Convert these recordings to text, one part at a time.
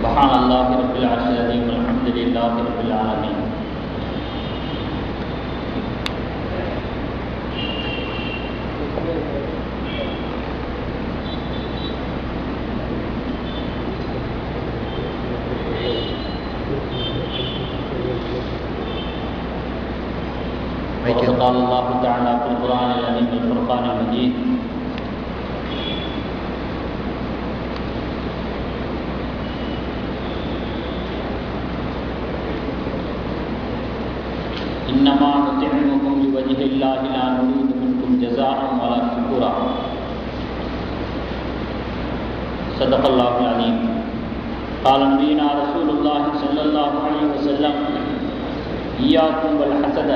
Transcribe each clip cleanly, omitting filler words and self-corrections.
سبحان الله رب العرش العظيم والحمد لله رب العالمين. وقال الله تعالى في القرآن العظيم والفرقان المجيد: إنما نطعمكم لوجه الله لا نريد منكم جزاء ولا شكورا. صدق الله العظيم. قال نبينا رسول الله صلى الله عليه وسلم: إياكم والحسد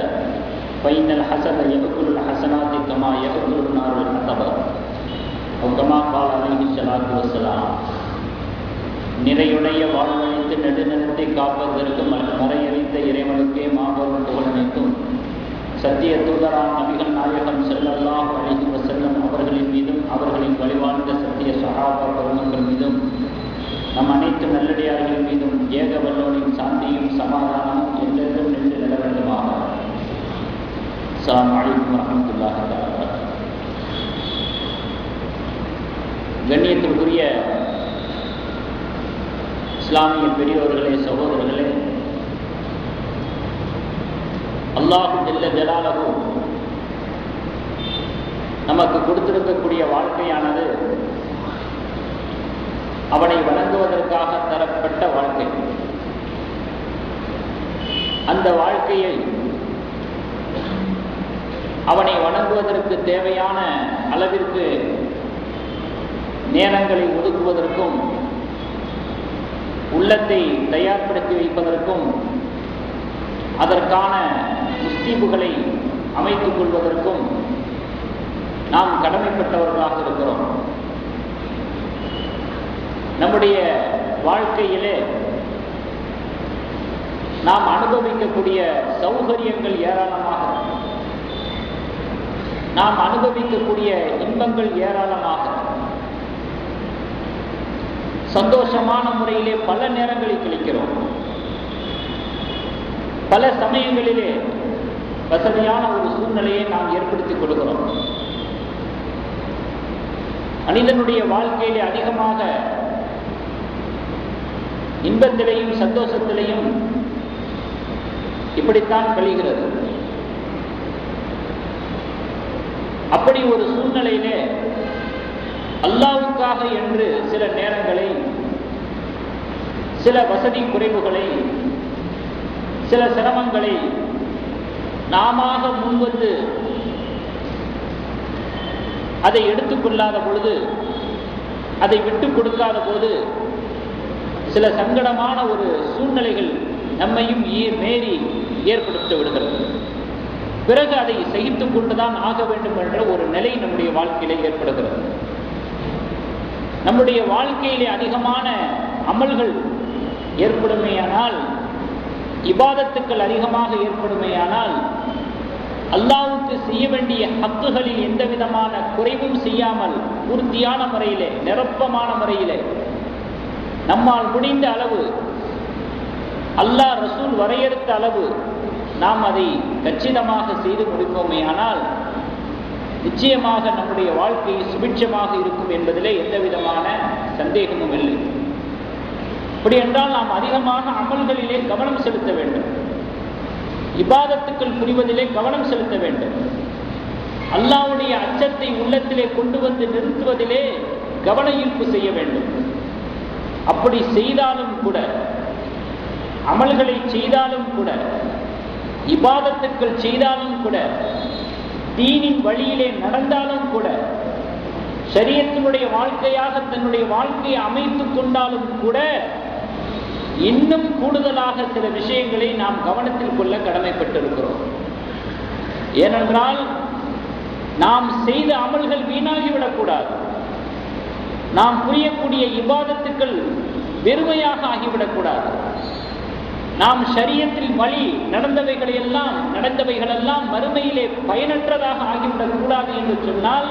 فإن الحسد يأكل الحسنات كما يأكل النار الحطب. أو كما قال عليه الصلاة والسلام. நிறையுடைய வாழ்வழித்து நெடுநலத்தை காப்பதற்கு மறையறிந்த இறைவனுக்கே மாபெரும் புகழனைத்தும் சத்திய தூதரான நபிகள் நாயகம் ஸல்லல்லாஹு அலைஹி வஸல்லம் அவர்களின் மீதும் அவர்களின் வழிவாழ்ந்த சத்திய சஹாபா பெருமக்கள் மீதும் நம் அனைத்து நல்லடியார்களின் மீதும் ஏக வல்லோனின் சாந்தியும் சமாதானமும் என்றென்றும் நின்று நில வேண்டுமாக. அஸ்ஸலாமு அலைக்கும் வரஹ்மத்துல்லாஹி வபரகாத்துஹு. கண்ணியத்திற்குரிய இஸ்லாமிய பெரியோர்களே, சகோதரர்களே, அல்லாஹு ஜல்ல ஜலாலஹு நமக்கு கொடுத்திருக்கக்கூடிய வாழ்க்கையானது அவனை வணங்குவதற்காக தரப்பட்ட வாழ்க்கை. அந்த வாழ்க்கையை அவனை வணங்குவதற்கு தேவையான அளவிற்கு நேரங்களை ஒதுக்குவதற்கும் உள்ளத்தை தயார்படுத்தி வைப்பதற்கும் அதற்கான முஸ்தீபுகளை அமைத்துக் கொள்வதற்கும் நாம் கடமைப்பட்டவர்களாக இருக்கிறோம். நம்முடைய வாழ்க்கையிலே நாம் அனுபவிக்கக்கூடிய சௌகரியங்கள் ஏராளமாக, நாம் அனுபவிக்கக்கூடிய இன்பங்கள் ஏராளமாக, சந்தோஷமான முறையிலே பல நேரங்களில் கழிக்கிறோம். பல சமயங்களிலே வசதியான ஒரு சூழ்நிலையை நாம் ஏற்படுத்திக் கொடுக்கிறோம். மனிதனுடைய வாழ்க்கையிலே அதிகமாக இன்பத்திலையும் சந்தோஷத்திலையும் இப்படித்தான் கழிகிறது. அப்படி ஒரு சூழ்நிலையிலே அல்லாஹ்வுக்காக என்று சில நேரங்களை, சில வசதி குறைவுகளை, சில சிரமங்களை நாம முன்வந்து அதை எடுத்துக்கொள்ளாத பொழுது, அதை விட்டு கொடுக்காத போது சில சங்கடமான ஒரு சூழ்நிலைகள் நம்மையும் மீறி ஏற்படுத்த விடுகிறது. பிறகு அதை சகித்துக் கொண்டுதான் ஆக வேண்டும் என்ற ஒரு நிலை நம்முடைய வாழ்க்கையிலே ஏற்படுகிறது. நம்முடைய வாழ்க்கையிலே அதிகமான அமல்கள் ஏற்படுமேயானால், இபாதத்துக்கள் அதிகமாக ஏற்படுமேயானால், அல்லாஹ்வுக்கு செய்ய வேண்டிய ஹக்குகளில் எந்த விதமான குறைவும் செய்யாமல் பூர்த்தியான முறையிலே, நிரப்பமான முறையிலே நம்மால் முடிந்த அளவு, அல்லாஹ் ரசூல் வரையறுத்த அளவு நாம் அதை கச்சிதமாக செய்து முடிப்போமேயானால் நிச்சயமாக நம்முடைய வாழ்க்கை சுபிட்சமாக இருக்கும் என்பதிலே எந்த விதமான சந்தேகமும் இல்லை. அப்படி என்றால் நாம் அதிகமாக அமல்களிலே கவனம் செலுத்த வேண்டும், இபாதத்துக்கள் புரிவதிலே கவனம் செலுத்த வேண்டும், அல்லாஹ்வுடைய அச்சத்தை உள்ளத்திலே கொண்டு வந்து நிறுத்துவதிலே கவன ஈர்ப்பு செய்ய வேண்டும். அப்படி செய்தாலும் கூட, அமல்களை செய்தாலும் கூட, இபாதத்துக்கள் செய்தாலும் கூட, தீனின் வழியிலே நடந்தாலும் கூட, ஷரியத்தினுடைய வாழ்க்கையாக தன்னுடைய வாழ்க்கையை அமைத்துக் கொண்டாலும் கூட, இன்னும் கூடுதலாக சில விஷயங்களை நாம் கவனத்தில் கொள்ள கடமைப்பட்டிருக்கிறோம். ஏனென்றால் நாம் செய்த அமல்கள் வீணாகிவிடக்கூடாது. நாம் புரியக்கூடிய இபாதத்துக்கள் வெறுமையாக ஆகிவிடக்கூடாது. நாம் ஷரியத்தில் வழி நடந்தவைகளெல்லாம் மறுமையிலே பயனற்றதாக ஆகிவிடக்கூடாது என்று சொன்னால்,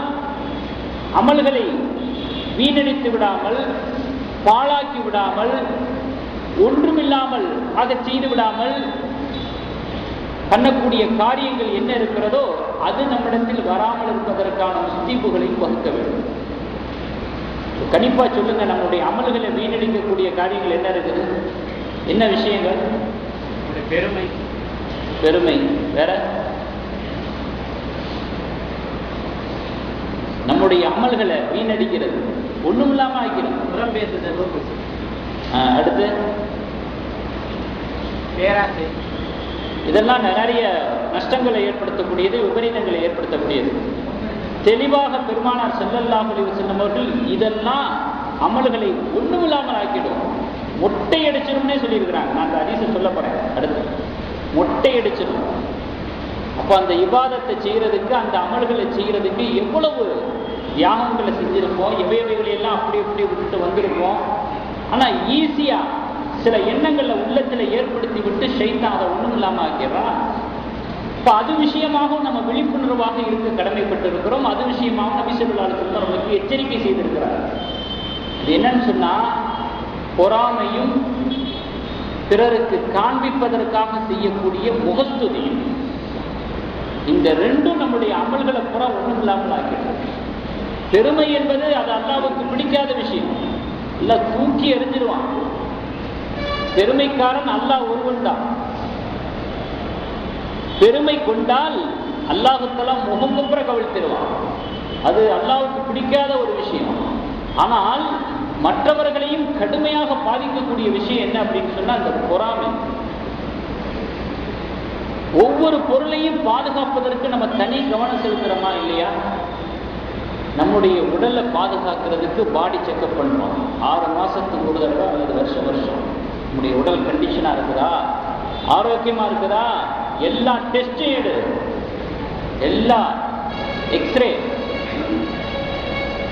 அமல்களை வீணடித்து விடாமல், பாழாக்கி விடாமல், ஒன்றுமில்லாமல் ஆக செய்து விடாமல் பண்ணக்கூடிய காரியங்கள் என்ன இருக்கிறதோ அது நம்மிடத்தில் வராமல் இருப்பதற்கான முஸ்தீபுகளை வகுக்க வேண்டும். கண்டிப்பா சொல்லுங்க, நம்முடைய அமல்களை வீணடிக்கக்கூடிய காரியங்கள் என்ன இருக்குது? என்ன விஷயங்கள்? பெருமை. பெருமை வேற. நம்முடைய அமல்களை வீணடிக்கிறது, ஒண்ணும் இல்லாம ஆக்கிறது. புறம் பேசுறது. அடுத்து பேராசை. இதெல்லாம் நிறைய நஷ்டங்களை ஏற்படுத்தக்கூடியது, விபரீதங்களை ஏற்படுத்தக்கூடியது. தெளிவாக பெருமானார் ஸல்லல்லாஹு அலைஹி வஸல்லம் அவர்கள் இதெல்லாம் அமல்களை ஒண்ணுமில்லாமல் ஆக்கிடும், மொட்டை அடிச்சிடும்னே சொல்லியிருக்கிறாங்க. நான் அந்த ஹதீஸை சொல்ல போறேன். அடுத்து மொட்டை அடிச்சிடும். அப்ப அந்த இபாதத்தை செய்யறதுக்கு, அந்த அமல்களை செய்யறதுக்கு எவ்வளவு தியாகங்களை செஞ்சிருப்போம், எவைகளை எல்லாம் அப்படி இப்படி விட்டுட்டு வந்திருப்போம். ஆனா ஈஸியா சில எண்ணங்களை உள்ளத்துல ஏற்படுத்தி விட்டு ஷைத்தான் அதை ஒண்ணும் இல்லாம ஆக்கிறான். இப்ப அது விஷயமாகவும் நம்ம விழிப்புணர்வாக இருக்க கடமைப்பட்டு இருக்கிறோம். அது விஷயமாக நபி ஸல்லல்லாஹு அலைஹி வஸல்லம் நமக்கு எச்சரிக்கை செய்திருக்கிறார். இது என்னன்னு சொன்னா, பொறாமையும் பிறருக்கு காண்பிப்பதற்காக செய்யக்கூடிய முகஸ்துதியும், இந்த ரெண்டும் நம்முடைய அமல்களை புறா ஒண்ணும் இல்லாமல் ஆக்கிறது. பெருமை என்பது அது அல்லாஹ்வுக்கு பிடிக்காத விஷயம். இல்ல தூக்கி எறிஞ்சிருவான். பெருமைக்காரன் அல்லாஹ் ஒருவன் தான். பெருமை கொண்டால் அல்லாஹ் தஆலா முகங்குப்புற கவிழ்த்திடுவான். அது அல்லாஹ்வுக்கு பிடிக்காத ஒரு விஷயம். ஆனால் மற்றவர்களையும் கடுமையாக பாதிக்கக்கூடிய விஷயம் என்ன அப்படின்னு சொன்னா அந்த பொறாமை. ஒவ்வொரு பொருளையும் பாதுகாப்பதற்கு நம்ம தனி கவனம் செலுத்துறோமா இல்லையா? நம்முடைய உடலை பாதுகாக்கிறதுக்கு பாடி செக்அப் பண்றோம் 6 மாசத்துக்கு ஒரு தடவை அல்லது வருஷம் நம்முடைய உடல் கண்டிஷனா இருக்குதா, ஆரோக்கியமா இருக்குதா, எல்லா டெஸ்டும் எடு, எல்லா எக்ஸ்ரே,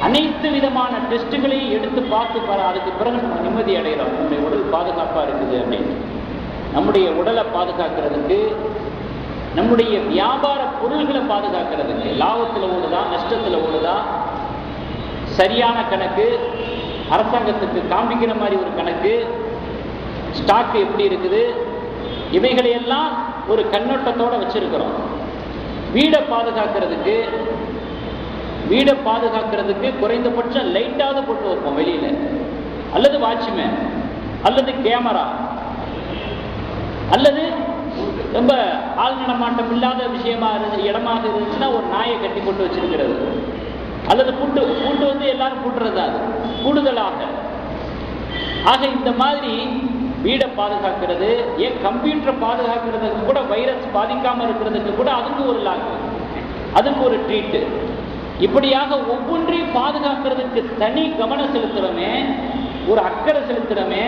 அனைத்து விதமான டெஸ்ட்டுகளையும் எடுத்து பார்த்து பாரு. அதுக்கு பிறகு நம்ம நிம்மதி அடைகிறோம், நம்முடைய உடல் பாதுகாப்பா இருக்குது அப்படின்னு. நம்முடைய உடலை பாதுகாக்கிறதுக்கு, நம்முடைய வியாபார பொருள்களை பாதுகாக்கிறதுக்கு, லாபத்தில் ஓடுதா நஷ்டத்தில் ஓடுதா, சரியான கணக்கு, அரசாங்கத்துக்கு காண்பிக்கிற மாதிரி ஒரு கணக்கு, ஸ்டாக் எப்படி இருக்குது, இவைகளையெல்லாம் ஒரு கண்ணோட்டத்தோட வச்சிருக்கிறோம். வீடை பாதுகாக்கிறதுக்கு குறைந்தபட்சம் லைட்டாவது போட்டு வைப்போம் வெளியில, அல்லது வாட்ச்மேன், அல்லது கேமரா, அல்லது ரொம்ப ஆள் நடமாட்டம் இல்லாத விஷயமா இடமாக இருந்துச்சுன்னா ஒரு நாயை கட்டி போட்டு வச்சிருக்கிறது, அல்லது பூட்டு வந்து எல்லாரும் பூட்டுறது. அது கூடுதலாக ஆக இந்த மாதிரி வீடை பாதுகாக்கிறது, ஏன் கம்ப்யூட்டரை பாதுகாக்கிறதுக்கு கூட, வைரஸ் பாதிக்காம இருக்கிறதுக்கு கூட அதுக்கு ஒரு லாக், அதுக்கு ஒரு ட்ரீட்டு. இப்படியாக ஒவ்வொன்றையும் பாதுகாக்கிறதுக்கு தனி கவனம் செலுத்துறோமே, ஒரு அக்கறை செலுத்துறோமே,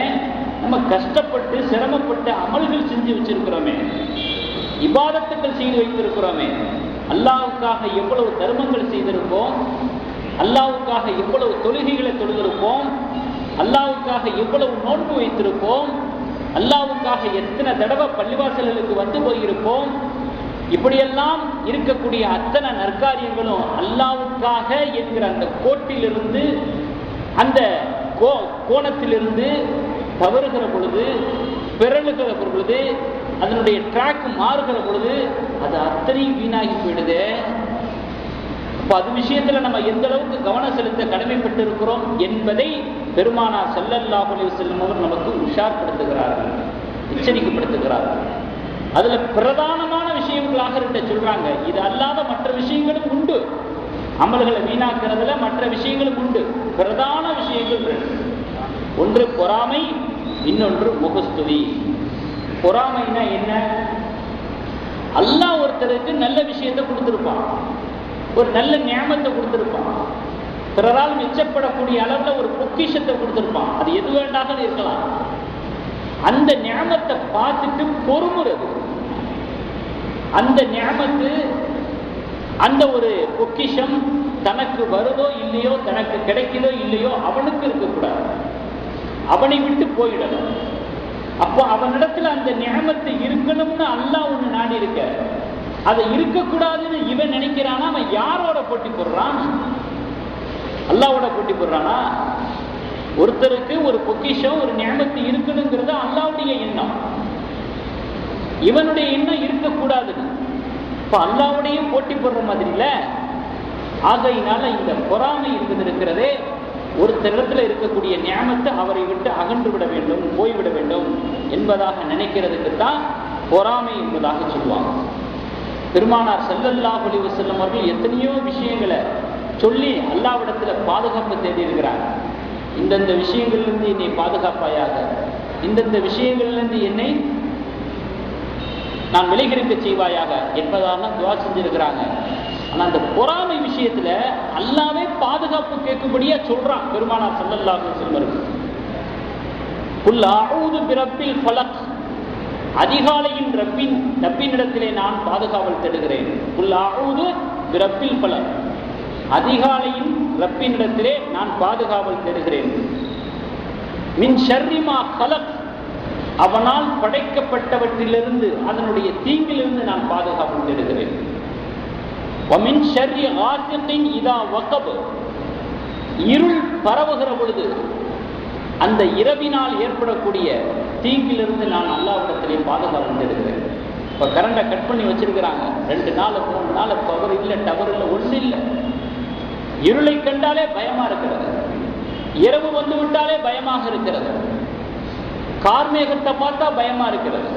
நம்ம கஷ்டப்பட்டு சிரமப்பட்டு அமல்கள் செஞ்சு வச்சிருக்கிறோமே, இபாதத்துக்கள் செய்து வைத்திருக்கிறோமே, அல்லாஹ்வுக்காக எவ்வளவு தர்மங்கள் செய்திருப்போம், அல்லாஹ்வுக்காக எவ்வளவு தொழுகைகளை தொழுதிருப்போம், அல்லாஹ்வுக்காக எவ்வளவு நோன்பு வைத்திருப்போம், அல்லாஹ்வுக்காக எத்தனை தடவை பள்ளிவாசல்களுக்கு வந்து போயிருப்போம். இப்படியெல்லாம் இருக்கக்கூடிய அத்தனை நற்காரியங்களும் அல்லாஹ்வுக்காக என்கிற அந்த கோட்டிலிருந்து, அந்த கோணத்திலிருந்து தவறுகிற பொழுது, பிறழுகிற பொழுது, அதனுடைய ட்ராக் மாறுகிற பொழுது அது அத்தனையும் வீணாகி போயிடுது. அப்ப அது விஷயத்துல நம்ம எந்த அளவுக்கு கவனம் செலுத்த கடமைப்பட்டு இருக்கிறோம் என்பதை பெருமானார் ஸல்லல்லாஹு அலைஹி வஸல்லம் அவர் நமக்கு உஷார்படுத்துகிறார்கள், எச்சரிக்கைப்படுத்துகிறார்கள். அதுல பிரதானமான விஷயங்களாக சொல்றாங்க. இது அல்லாத மற்ற விஷயங்களும் உண்டு, அமல்களை வீணாக்குறதுல மற்ற விஷயங்களும் உண்டு. பிரதான விஷயங்கள் ஒன்று பொறாமை, இன்னொன்று முகஸ்துதி. பொறாமைனா என்ன? அல்லாஹ் ஒருத்தருக்கு நல்ல விஷயத்தை கொடுத்திருப்பான், ஒரு நல்ல நியாமத்தை கொடுத்திருப்பான், பிறரால் மிச்சப்படக்கூடிய அளவுல ஒரு பொக்கிஷத்தை கொடுத்திருப்பான். அது எது வேண்டாக இருக்கலாம். அந்த நியாமத்தை பார்த்துட்டு பொறுமுறது, அந்த நியாமத்து, அந்த ஒரு பொக்கிஷம் தனக்கு வருதோ இல்லையோ, தனக்கு கிடைக்குதோ இல்லையோ, அவனுக்கு இருக்கக்கூடாது, அவனை விட்டு போயிடணும். அப்போ அவனிடத்துல அந்த நியாமத்தை இருக்கணும்னு அல்லாஹ் ஒண்ணு நாடி இருக்க, அதை இருக்கக்கூடாதுன்னு இவன் நினைக்கிறானா, அவன் யாரோட போட்டி போடுறான்? அல்லாஹ்வோட போட்டி போடுறானா? ஒருத்தருக்கு ஒரு பொக்கிஷம், ஒரு நியமத்து இருக்கணுங்கிறது அல்லாஹ்வுடைய எண்ணம். இவனுடைய எண்ணம் இருக்கக்கூடாது. இப்ப அல்லாஹ்வுடைய போட்டி போடுற மாதிரி இல்ல. ஆகையினால இந்த பொறாமை என்பது இருக்கிறதே, ஒருத்தரிடத்துல இருக்கக்கூடிய நியமத்தை அவரை விட்டு அகன்று விட வேண்டும், போய்விட வேண்டும் என்பதாக நினைக்கிறதுக்கு தான் பொறாமை என்பதாக சொல்லுவாங்க. பெருமானார் ஸல்லல்லாஹு அலைஹி வஸல்லம் அவர்கள் எத்தனையோ விஷயங்களை சொல்லி அல்லாஹ்விடத்துல பாதுகாப்பு தேடி இருக்கிறாங்க. இந்தந்த விஷயங்கள்லேருந்து என்னை பாதுகாப்பாயாக, இந்தந்த விஷயங்கள்லேருந்து என்னை நான் விலகிருக்க செய்வாயாக என்பதாக துஆ செஞ்சிருக்கிறாங்க. ஆனா அந்த பொறாமை விஷயத்துல அல்லாஹ்வே பாதுகாப்பு கேட்கும்படியா சொல்றான் பெருமானார் ஸல்லல்லாஹு அலைஹி வஸல்லம். குல் அஊது பிரப்பில் ஃபலக், அதிகாலையின் ரப்பினிடத்திலே நான் பாதுகாவல் தேடுகிறேன். குல் அஊது பிரப்பில் ஃபலக், அதிகாலையின் ரப்பினிடத்திலே நான் பாதுகாவல் தேடுகிறேன். மின் ஷர்ரி மா கலக், அவனால் படைக்கப்பட்டவற்றிலிருந்து அதனுடைய தீங்கிலிருந்து நான் பாதுகாவல் தேடுகிறேன். வமின் ஷர்ரி காசிகின் இதா வகப், இருள் பரவுகிற பொழுது அந்த இரவினால் ஏற்படக்கூடிய தீங்கிலிருந்து நான் அல்லாஹ்விடத்திலே பாதுகாவல் தேடுகிறேன். இப்போ கரண்டை கட் பண்ணி வச்சிருக்கிறாங்க, 2 நாள் 3 நாள் பவர் இல்லை, டவர் இல்லை, ஒன்றும் இல்லை. இருளை கண்டாலே பயமா இருக்கிறது, இரவு வந்து விட்டாலே பயமாக இருக்கிறது, கார்மேகத்தை பார்த்தா பயமா இருக்கிறது.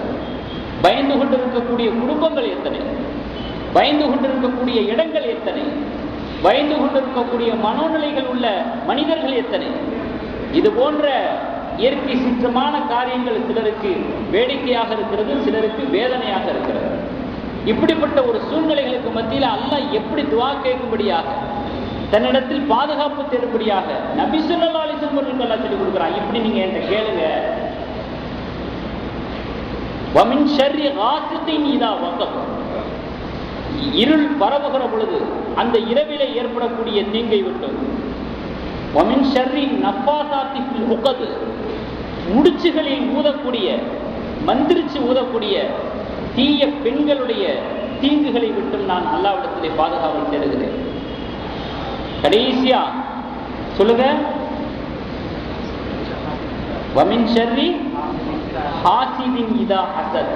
பயந்து கொண்டிருக்கக்கூடிய குடும்பங்கள் எத்தனை, பயந்து கொண்டிருக்கக்கூடிய இடங்கள் எத்தனை, பயந்து கொண்டிருக்கக்கூடிய மனோநிலைகள் உள்ள மனிதர்கள் எத்தனை. இது போன்ற இயற்கை சிற்றமான காரியங்கள் சிலருக்கு வேடிக்கையாக இருக்கிறது, சிலருக்கு வேதனையாக இருக்கிறது. இப்படிப்பட்ட ஒரு சூழ்நிலைகளுக்கு மத்தியில் அல்லாஹ் எப்படி துஆ கேட்கும்படியாக, தன்னிடத்தில் பாதுகாப்பு தேடும்படியாக நபி ஸல்லல்லாஹு அலைஹி வஸல்லம் அல்லாஹ் சொல்லி கொடுக்குறான். இப்படி நீங்க என்கிட்ட கேளுங்க. வமின் ஷர்ரி காசிகின் இதா வகப், இருள் பரவுகிற பொழுது அந்த இரவிலே ஏற்படக்கூடிய தீங்கை விட்டு. வமின் ஷர்ரி நஃபாசாத்தி ஃபில் உகத், முடிச்சுகளில் ஊதக்கூடிய, மந்திரிச்சு ஊதக்கூடிய தீய பெண்களுடைய தீங்குகளை விட்டும் நான் அல்லாஹ்விடத்திலே பாதுகாவல் தேடுகிறேன். கடைசியா சொல்லுங்க, வமின் ஷர்ரி ஹாசிதின் இதா ஹஸத்,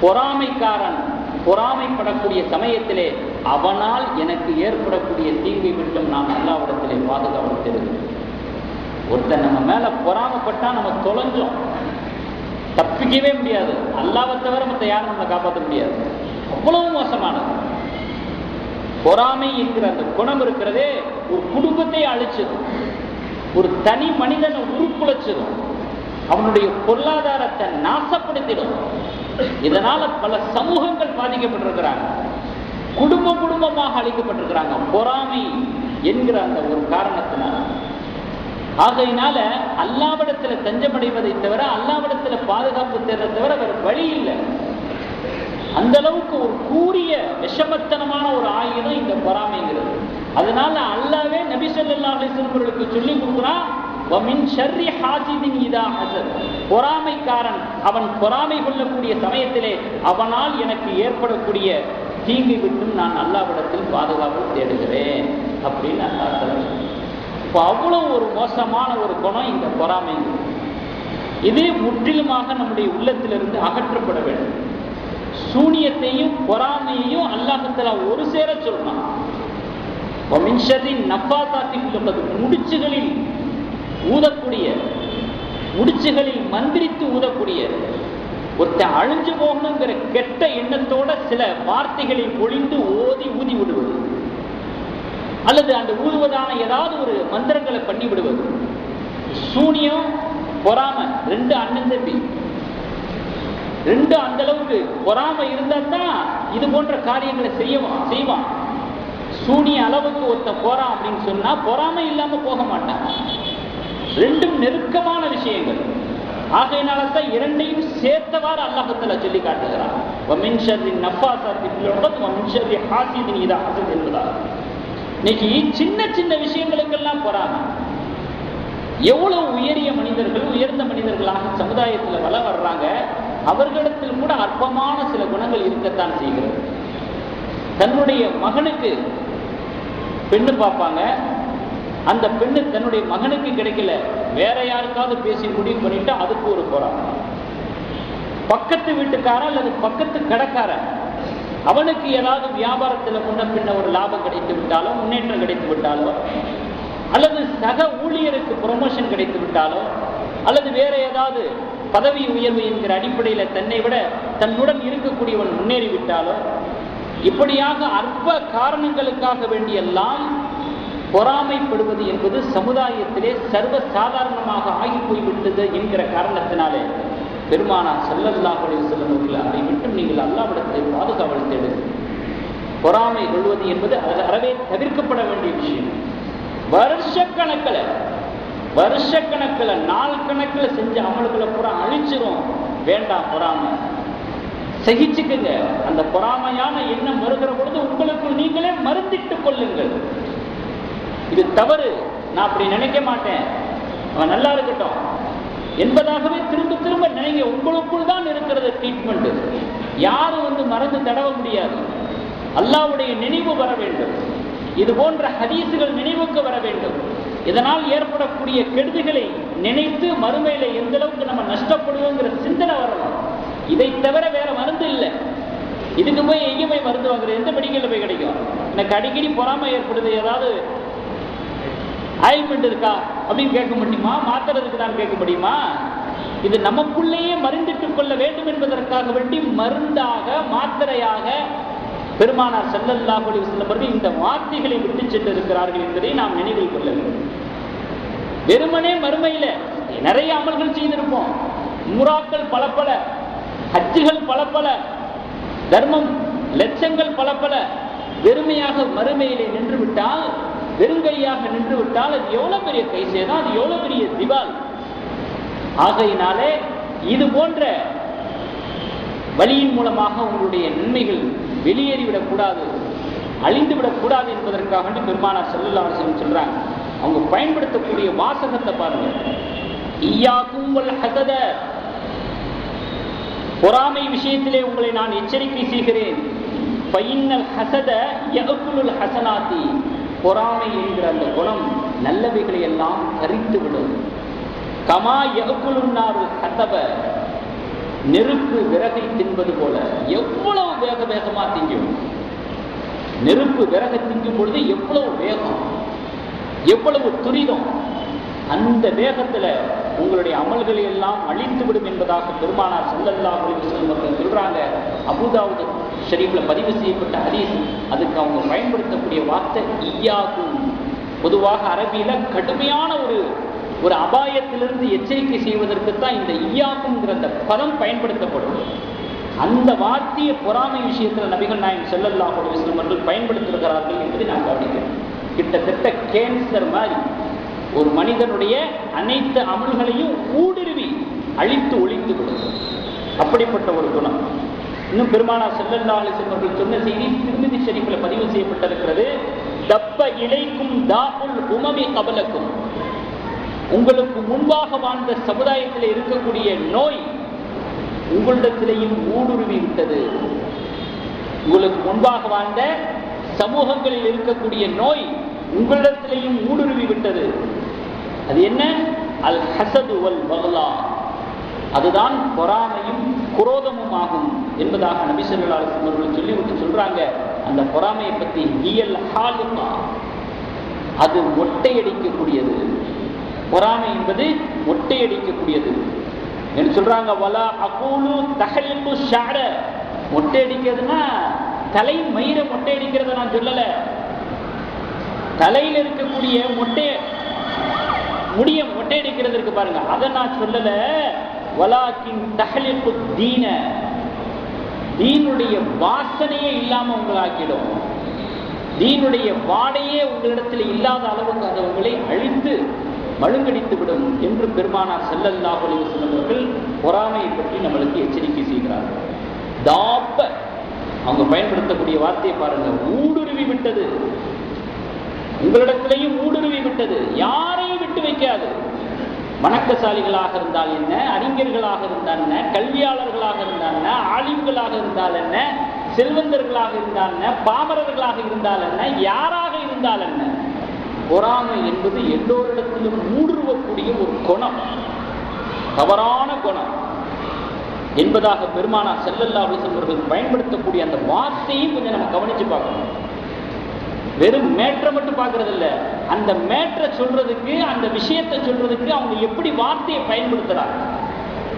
பொறாமைக்காரன் பொறாமைப்படக்கூடிய சமயத்திலே அவனால் எனக்கு ஏற்படக்கூடிய தீங்கை விட்டும் நான் அல்லாஹ்விடத்திலே பாதுகாவல் தேடுகிறேன். ஒருத்தன் நம்ம மேல பொறாமைப்பட்டா நம்ம தொலைஞ்சோம், தப்பிக்கவே முடியாது. அல்லாஹ்வை தவிர மற்ற யாரும் நம்மளை காப்பாற்ற முடியாது. அவ்வளவு மோசமானது பொறாமை என்கிற அந்த குணம் இருக்கிறதே, ஒரு குடும்பத்தை அழிச்சிடும், ஒரு தனி மனிதனை உருக்குலைச்சிடும், அவனுடைய பொருளாதாரத்தை நாசப்படுத்திடும். இதனால பல சமூகங்கள் பாதிக்கப்பட்டிருக்கிறாங்க, குடும்பமாக அழிக்கப்பட்டிருக்கிறாங்க பொறாமை என்கிற அந்த ஒரு காரணத்தினால. ஆகையினால அல்லாஹ்விடத்துல தஞ்சமடைவதை தவிர, அல்லாஹ்விடத்துல பாதுகாப்பு தேடுறதை தவிர வேறு வழி இல்லை. அந்த அளவுக்கு ஒரு கூரிய விஷமத்தனமான ஒரு ஆயுதம் இந்த பொறாமைங்கிறது. அதனால அல்லாஹ்வே நபி ஸல்லல்லாஹு அலைஹி வஸல்லம் அவர்களுக்கு சொல்லி கொடுக்குறான், வமின் ஷர்ரி ஹாசிதின் இதா ஹஸத், பொறாமைக்காரன் அவன் பொறாமை கொள்ளக்கூடிய சமயத்திலே அவனால் எனக்கு ஏற்படக்கூடிய தீங்கை விட்டும் நான் அல்லாஹ்விடத்தில் பாதுகாப்பு தேடுகிறேன் அப்படின்னு அல்லாஹ் சொல்றான். இப்போ அவ்வளவு ஒரு மோசமான ஒரு குணம் இந்த பொறாமை. இது முற்றிலுமாக நம்முடைய உள்ளத்திலிருந்து அகற்றப்பட வேண்டும். சூனியத்தையும் பொறாமையையும் அல்லாஹ் தஆலா ஒரு சேர சொல்றான். வமின் ஷர்ரி நஃபாசாத்தி ஃபில் உகத், முடிச்சுகளில் ஊதக்கூடிய, முடிச்சுகளில் மந்திரித்து ஊதக்கூடிய, ஒருத்தன் அழிஞ்சு போகணுங்கிற கெட்ட எண்ணத்தோட சில வார்த்தைகளை பொழிந்து ஊதி விடுவது, அல்லது அந்த ஊதுவதான ஏதாவது ஒரு மந்திரங்களை பண்ணி விடுவது. சூனியம் பொறாமை 2 அண்ணன் தம்பி, 2 அந்த அளவுக்கு பொறாமை இருந்தா தான் இது போன்ற காரியங்களை செய்வான். சூனிய அளவுக்கு ஒருத்த போறான் அப்படின்னு சொன்னா பொறாமை இல்லாம போக மாட்டான். 2ம் நெருக்கமான விஷயங்கள். ஆகையினால தான் 2ஐயும் சேர்த்தவாறு அல்லாஹ் தஆலா சொல்லி காட்டுகிறான். வமின் ஷர்ரி நஃபாசாத்தி ஃபில் உகத் வமின் ஷர்ரி ஹாசிதின் இதா ஹஸத் என்பதாக. இன்னைக்கு சின்ன சின்ன விஷயங்களுக்கெல்லாம் பொறாமை. எவ்வளவு உயரிய மனிதர்கள், உயர்ந்த மனிதர்களாக சமுதாயத்தில் வளம் வர்றாங்க, அவர்களிடத்தில் கூட அற்பமான சில குணங்கள் இருக்கத்தான் செய்கிறது. தன்னுடைய மகனுக்கு பெண்ணு பார்ப்பாங்க, அந்த பெண்ணு தன்னுடைய மகனுக்கு கிடைக்கல, வேற யாருக்காவது பேசி முடிவு பண்ணிட்டு அதுக்கு ஒரு பொறாமை. பக்கத்து வீட்டுக்காரன் அல்லது பக்கத்து கடைக்காரன் அவனுக்கு ஏதாவது வியாபாரத்தில் முன்ன பின்ன ஒரு லாபம் கிடைத்து விட்டாலோ, முன்னேற்றம் கிடைத்து விட்டாலோ, அல்லது சக ஊழியருக்கு ப்ரொமோஷன் கிடைத்து விட்டாலோ, அல்லது வேற ஏதாவது பதவி உயர்வு என்கிற அடிப்படையில் தன்னை விட தன்னுடன் இருக்கக்கூடியவன் முன்னேறிவிட்டாலோ, இப்படியாக அற்ப காரணங்களுக்காக வேண்டியெல்லாம் பொறாமைப்படுவது என்பது சமுதாயத்திலே சர்வ சாதாரணமாக ஆகி போய்விட்டது என்கிற காரணத்தினாலே பெருமானார் ஸல்லல்லாஹு அலைஹி வஸல்லம் அவர்கள் அதை விட்டு நீங்கள் அல்லாஹ்விடத்தை பாதுகாவல் தேடுங்கள். பொறாமை கொள்வது என்பது அறவே தவிர்க்கப்பட வேண்டிய விஷயம். வருஷக்கணக்கில் நாள் கணக்கில் செஞ்ச அமல்களை பூரா அழிச்சிரும். வேண்டாம், பொறாமை சகிச்சுக்குங்க. அந்த பொறாமையான எண்ணம் வருகிற பொழுது உங்களுக்குள் நீங்களே மருந்திட்டுக் கொள்ளுங்கள். இது தவறு, நான் அப்படி நினைக்க மாட்டேன், அவன் நல்லா இருக்கட்டும் என்பதாகவே திரும்ப திரும்ப நினைங்க. உங்களுக்குள் தான் இருக்கிறது ட்ரீட்மெண்ட். யாரும் மறந்து தடவ முடியாது. அல்லாஹ்வுடைய நினைவு வர வேண்டும். இது போன்ற ஹதீசுகள் நினைவுக்கு வர வேண்டும். இதனால் ஏற்படக்கூடிய கெடுதிகளை நினைத்து மறுமையில எந்த அளவுக்கு நம்ம நஷ்டப்படுவோங்கிற சிந்தனை வரணும். இதை தவிர வேற மருந்து இல்லை. இதுக்கு போய் எங்கே போய் மருந்து வாங்குறது? எந்த மெடிக்கல்ல போய் கிடைக்கும்? எனக்கு அடிக்கடி பொறாமை ஏற்படுது, ஏதாவது ஆயில்மெண்ட் இருக்கா அப்படின்னு கேட்க முடியுமா? மாத்திரத்துக்கு தான் கேட்க முடியுமா? இது நமக்குள்ளேயே மருந்திட்டுக் கொள்ள வேண்டும் என்பதற்காக வேண்டி மருந்தாக மாத்திரையாக பெருமானார் ஸல்லல்லாஹு அலைஹி வஸல்லம் அவர்கள் இந்த வார்த்தைகளை விட்டு சென்று இருக்கிறார்கள் என்பதை நாம் நினைவில் கொள்ள வேண்டும். வெறுமனே மறுமையில நிறைய அமல்கள் செய்திருப்போம், உம்ராக்கள் பல பல, ஹஜ்ஜுகள் பல பல, தர்மம் லட்சங்கள் பல பல. வெறுமையாக மறுமையிலே நின்று விட்டால், வெறுங்கையாக நின்று விட்டால் அது எவ்வளவு பெரிய கை சேதம், அது எவ்வளவு பெரிய திவால். ஆகையினாலே இது போன்ற வழியின் மூலமாக உங்களுடைய நன்மைகள் வெளியேறிவிடக்கூடாது, அழிந்துவிடக்கூடாது என்பதற்காக வேண்டி பெருமானார் ஸல்லல்லாஹு அலைஹி வஸல்லம் சொல்றாங்க. அவங்க பயன்படுத்தக்கூடிய வாசகத்தை பாருங்க. இய்யாக்கும் வல் ஹஸத, பொறாமை விஷயத்திலே உங்களை நான் எச்சரிக்கை செய்கிறேன். ஃபைன்னல் ஹஸத யஅகுலுல் ஹஸனாத்தி, பொறாமை என்கிற அந்த குணம் நல்லவைகளை எல்லாம் கரித்து விடும். கமா யஅகுலுன் நாருல் ஹதப, நெருப்பு விறகை தின்பது போல. எவ்வளவு வேகமா திங்கும் நெருப்பு விறகை திங்கும் பொழுது, எவ்வளவு வேகம், எவ்வளவு துரிதம். அந்த வேகத்துல உங்களுடைய அமல்களை எல்லாம் அழித்து விடும் என்பதாக பெருமானார் ஸல்லல்லாஹு அலைஹி வஸல்லம் அவர்கள் சொல்றாங்க. அபூதாவுத் ஷரீஃப்ல பதிவு செய்யப்பட்ட ஹதீஸ். அதுக்கு அவங்க பயன்படுத்தக்கூடிய வார்த்தை இய்யாக்கும். பொதுவாக அரபியில கடுமையான ஒரு அபாயத்திலிருந்து எச்சரிக்கை செய்வதற்கு தான் இந்த இய்யாக்கும்ங்கிற அந்த பதம் பயன்படுத்தப்படும். அந்த வார்த்தையை பொறாமை விஷயத்தில் நபிகள் நாயகம் ஸல்லல்லாஹு அலைஹி வஸல்லம் அவர்கள் பயன்படுத்திருக்கிறார்கள் என்பதை நான் கவனிக்கிறேன். கிட்டத்தட்ட கேன்சர் மாதிரி ஒரு மனிதனுடைய அனைத்து அமல்களையும் ஊடுருவி அழித்து ஒழித்து விடும். அப்படிப்பட்ட ஒரு குணம். இன்னும் பெருமானார் ஸல்லல்லாஹு அலைஹி வஸல்லம் அவர்கள் சொன்ன செய்தி திர்மிதி ஷரீஃபில் பதிவு செய்யப்பட்டிருக்கிறது. தப்ப இலைக்கும் தாஉல் உமமி கபலக்கும், உங்களுக்கு முன்பாக வாழ்ந்த சமுதாயத்தில் இருக்கக்கூடிய நோய் உங்களிடத்திலேயும் ஊடுருவி விட்டது. உங்களுக்கு முன்பாக வாழ்ந்த சமூகங்களில் இருக்கக்கூடிய நோய் உங்களிடத்திலேயும் ஊடுருவி விட்டது. அது என்ன? அல் ஹஸது வல் பக்லா, அதுதான் பொறாமையும் குரோதமும் ஆகும் என்பதாக நபி ஸல்லல்லாஹு அலைஹி வஸல்லம் அவர்கள் சொல்லிவிட்டு சொல்றாங்க. அந்த பொறாமையை பற்றி ஹியல் ஹாலிகா, அது மொட்டையடிக்கக்கூடியது. பொறாமை என்பது மொட்டையடிக்கக்கூடியது என்று சொல்றாங்க. வலா அகூலு தஹலிகு ஷஅர, மொட்டையடிக்கிறதுனா தலை மயிரை மொட்டையடிக்கிறத நான் சொல்லல. தலையில் இருக்கக்கூடிய முடிய மொட்டையடிக்கிறது இருக்கு பாருங்க, அதை நான் சொல்லல. வலாக்கின் தஹலிகு தீன, தீனுடைய வாசனையே இல்லாம உங்களாக்கிடும். தீனுடைய வாடையே உங்களிடத்தில் இல்லாத அளவுக்கு அதை உங்களை அழித்து மழுங்கடித்து விடும் என்று பெருமானார் ஸல்லல்லாஹு அலைஹி வஸல்லம் அவர்கள் பொறாமையை பற்றி நம்மளுக்கு எச்சரிக்கை செய்கிறார்கள். தாப்ப, அவங்க பயன்படுத்தக்கூடிய வார்த்தையை பாருங்க, ஊடுருவி விட்டது. உங்களிடத்திலேயும் ஊடுருவி விட்டது, யாரையும் விட்டு வைக்காது. வணக்கசாலிகளாக இருந்தால் என்ன, அறிஞர்களாக இருந்தால் என்ன, கல்வியாளர்களாக இருந்தால் என்ன, ஆலிம்களாக இருந்தால் என்ன, செல்வந்தர்களாக இருந்தால் என்ன, பாமரர்களாக இருந்தால் என்ன, யாராக இருந்தால் என்ன, பொறாமை என்பது எல்லோரிடத்திலும் ஊடுருவக்கூடிய ஒரு குணம், தவறான குணம் என்பதாக பெருமானார் ஸல்லல்லாஹு அலைஹி வஸல்லம் அவர்கள் பயன்படுத்தக்கூடிய அந்த வார்த்தையும் கொஞ்சம் நம்ம கவனிச்சு பார்க்கணும். வெறும் மேற்ற மட்டும் பார்க்கறது இல்லை, அந்த மேற்ற சொல்றதுக்கு, அந்த விஷயத்தை சொல்றதுக்கு அவங்க எப்படி வார்த்தையை பயன்படுத்துறாங்க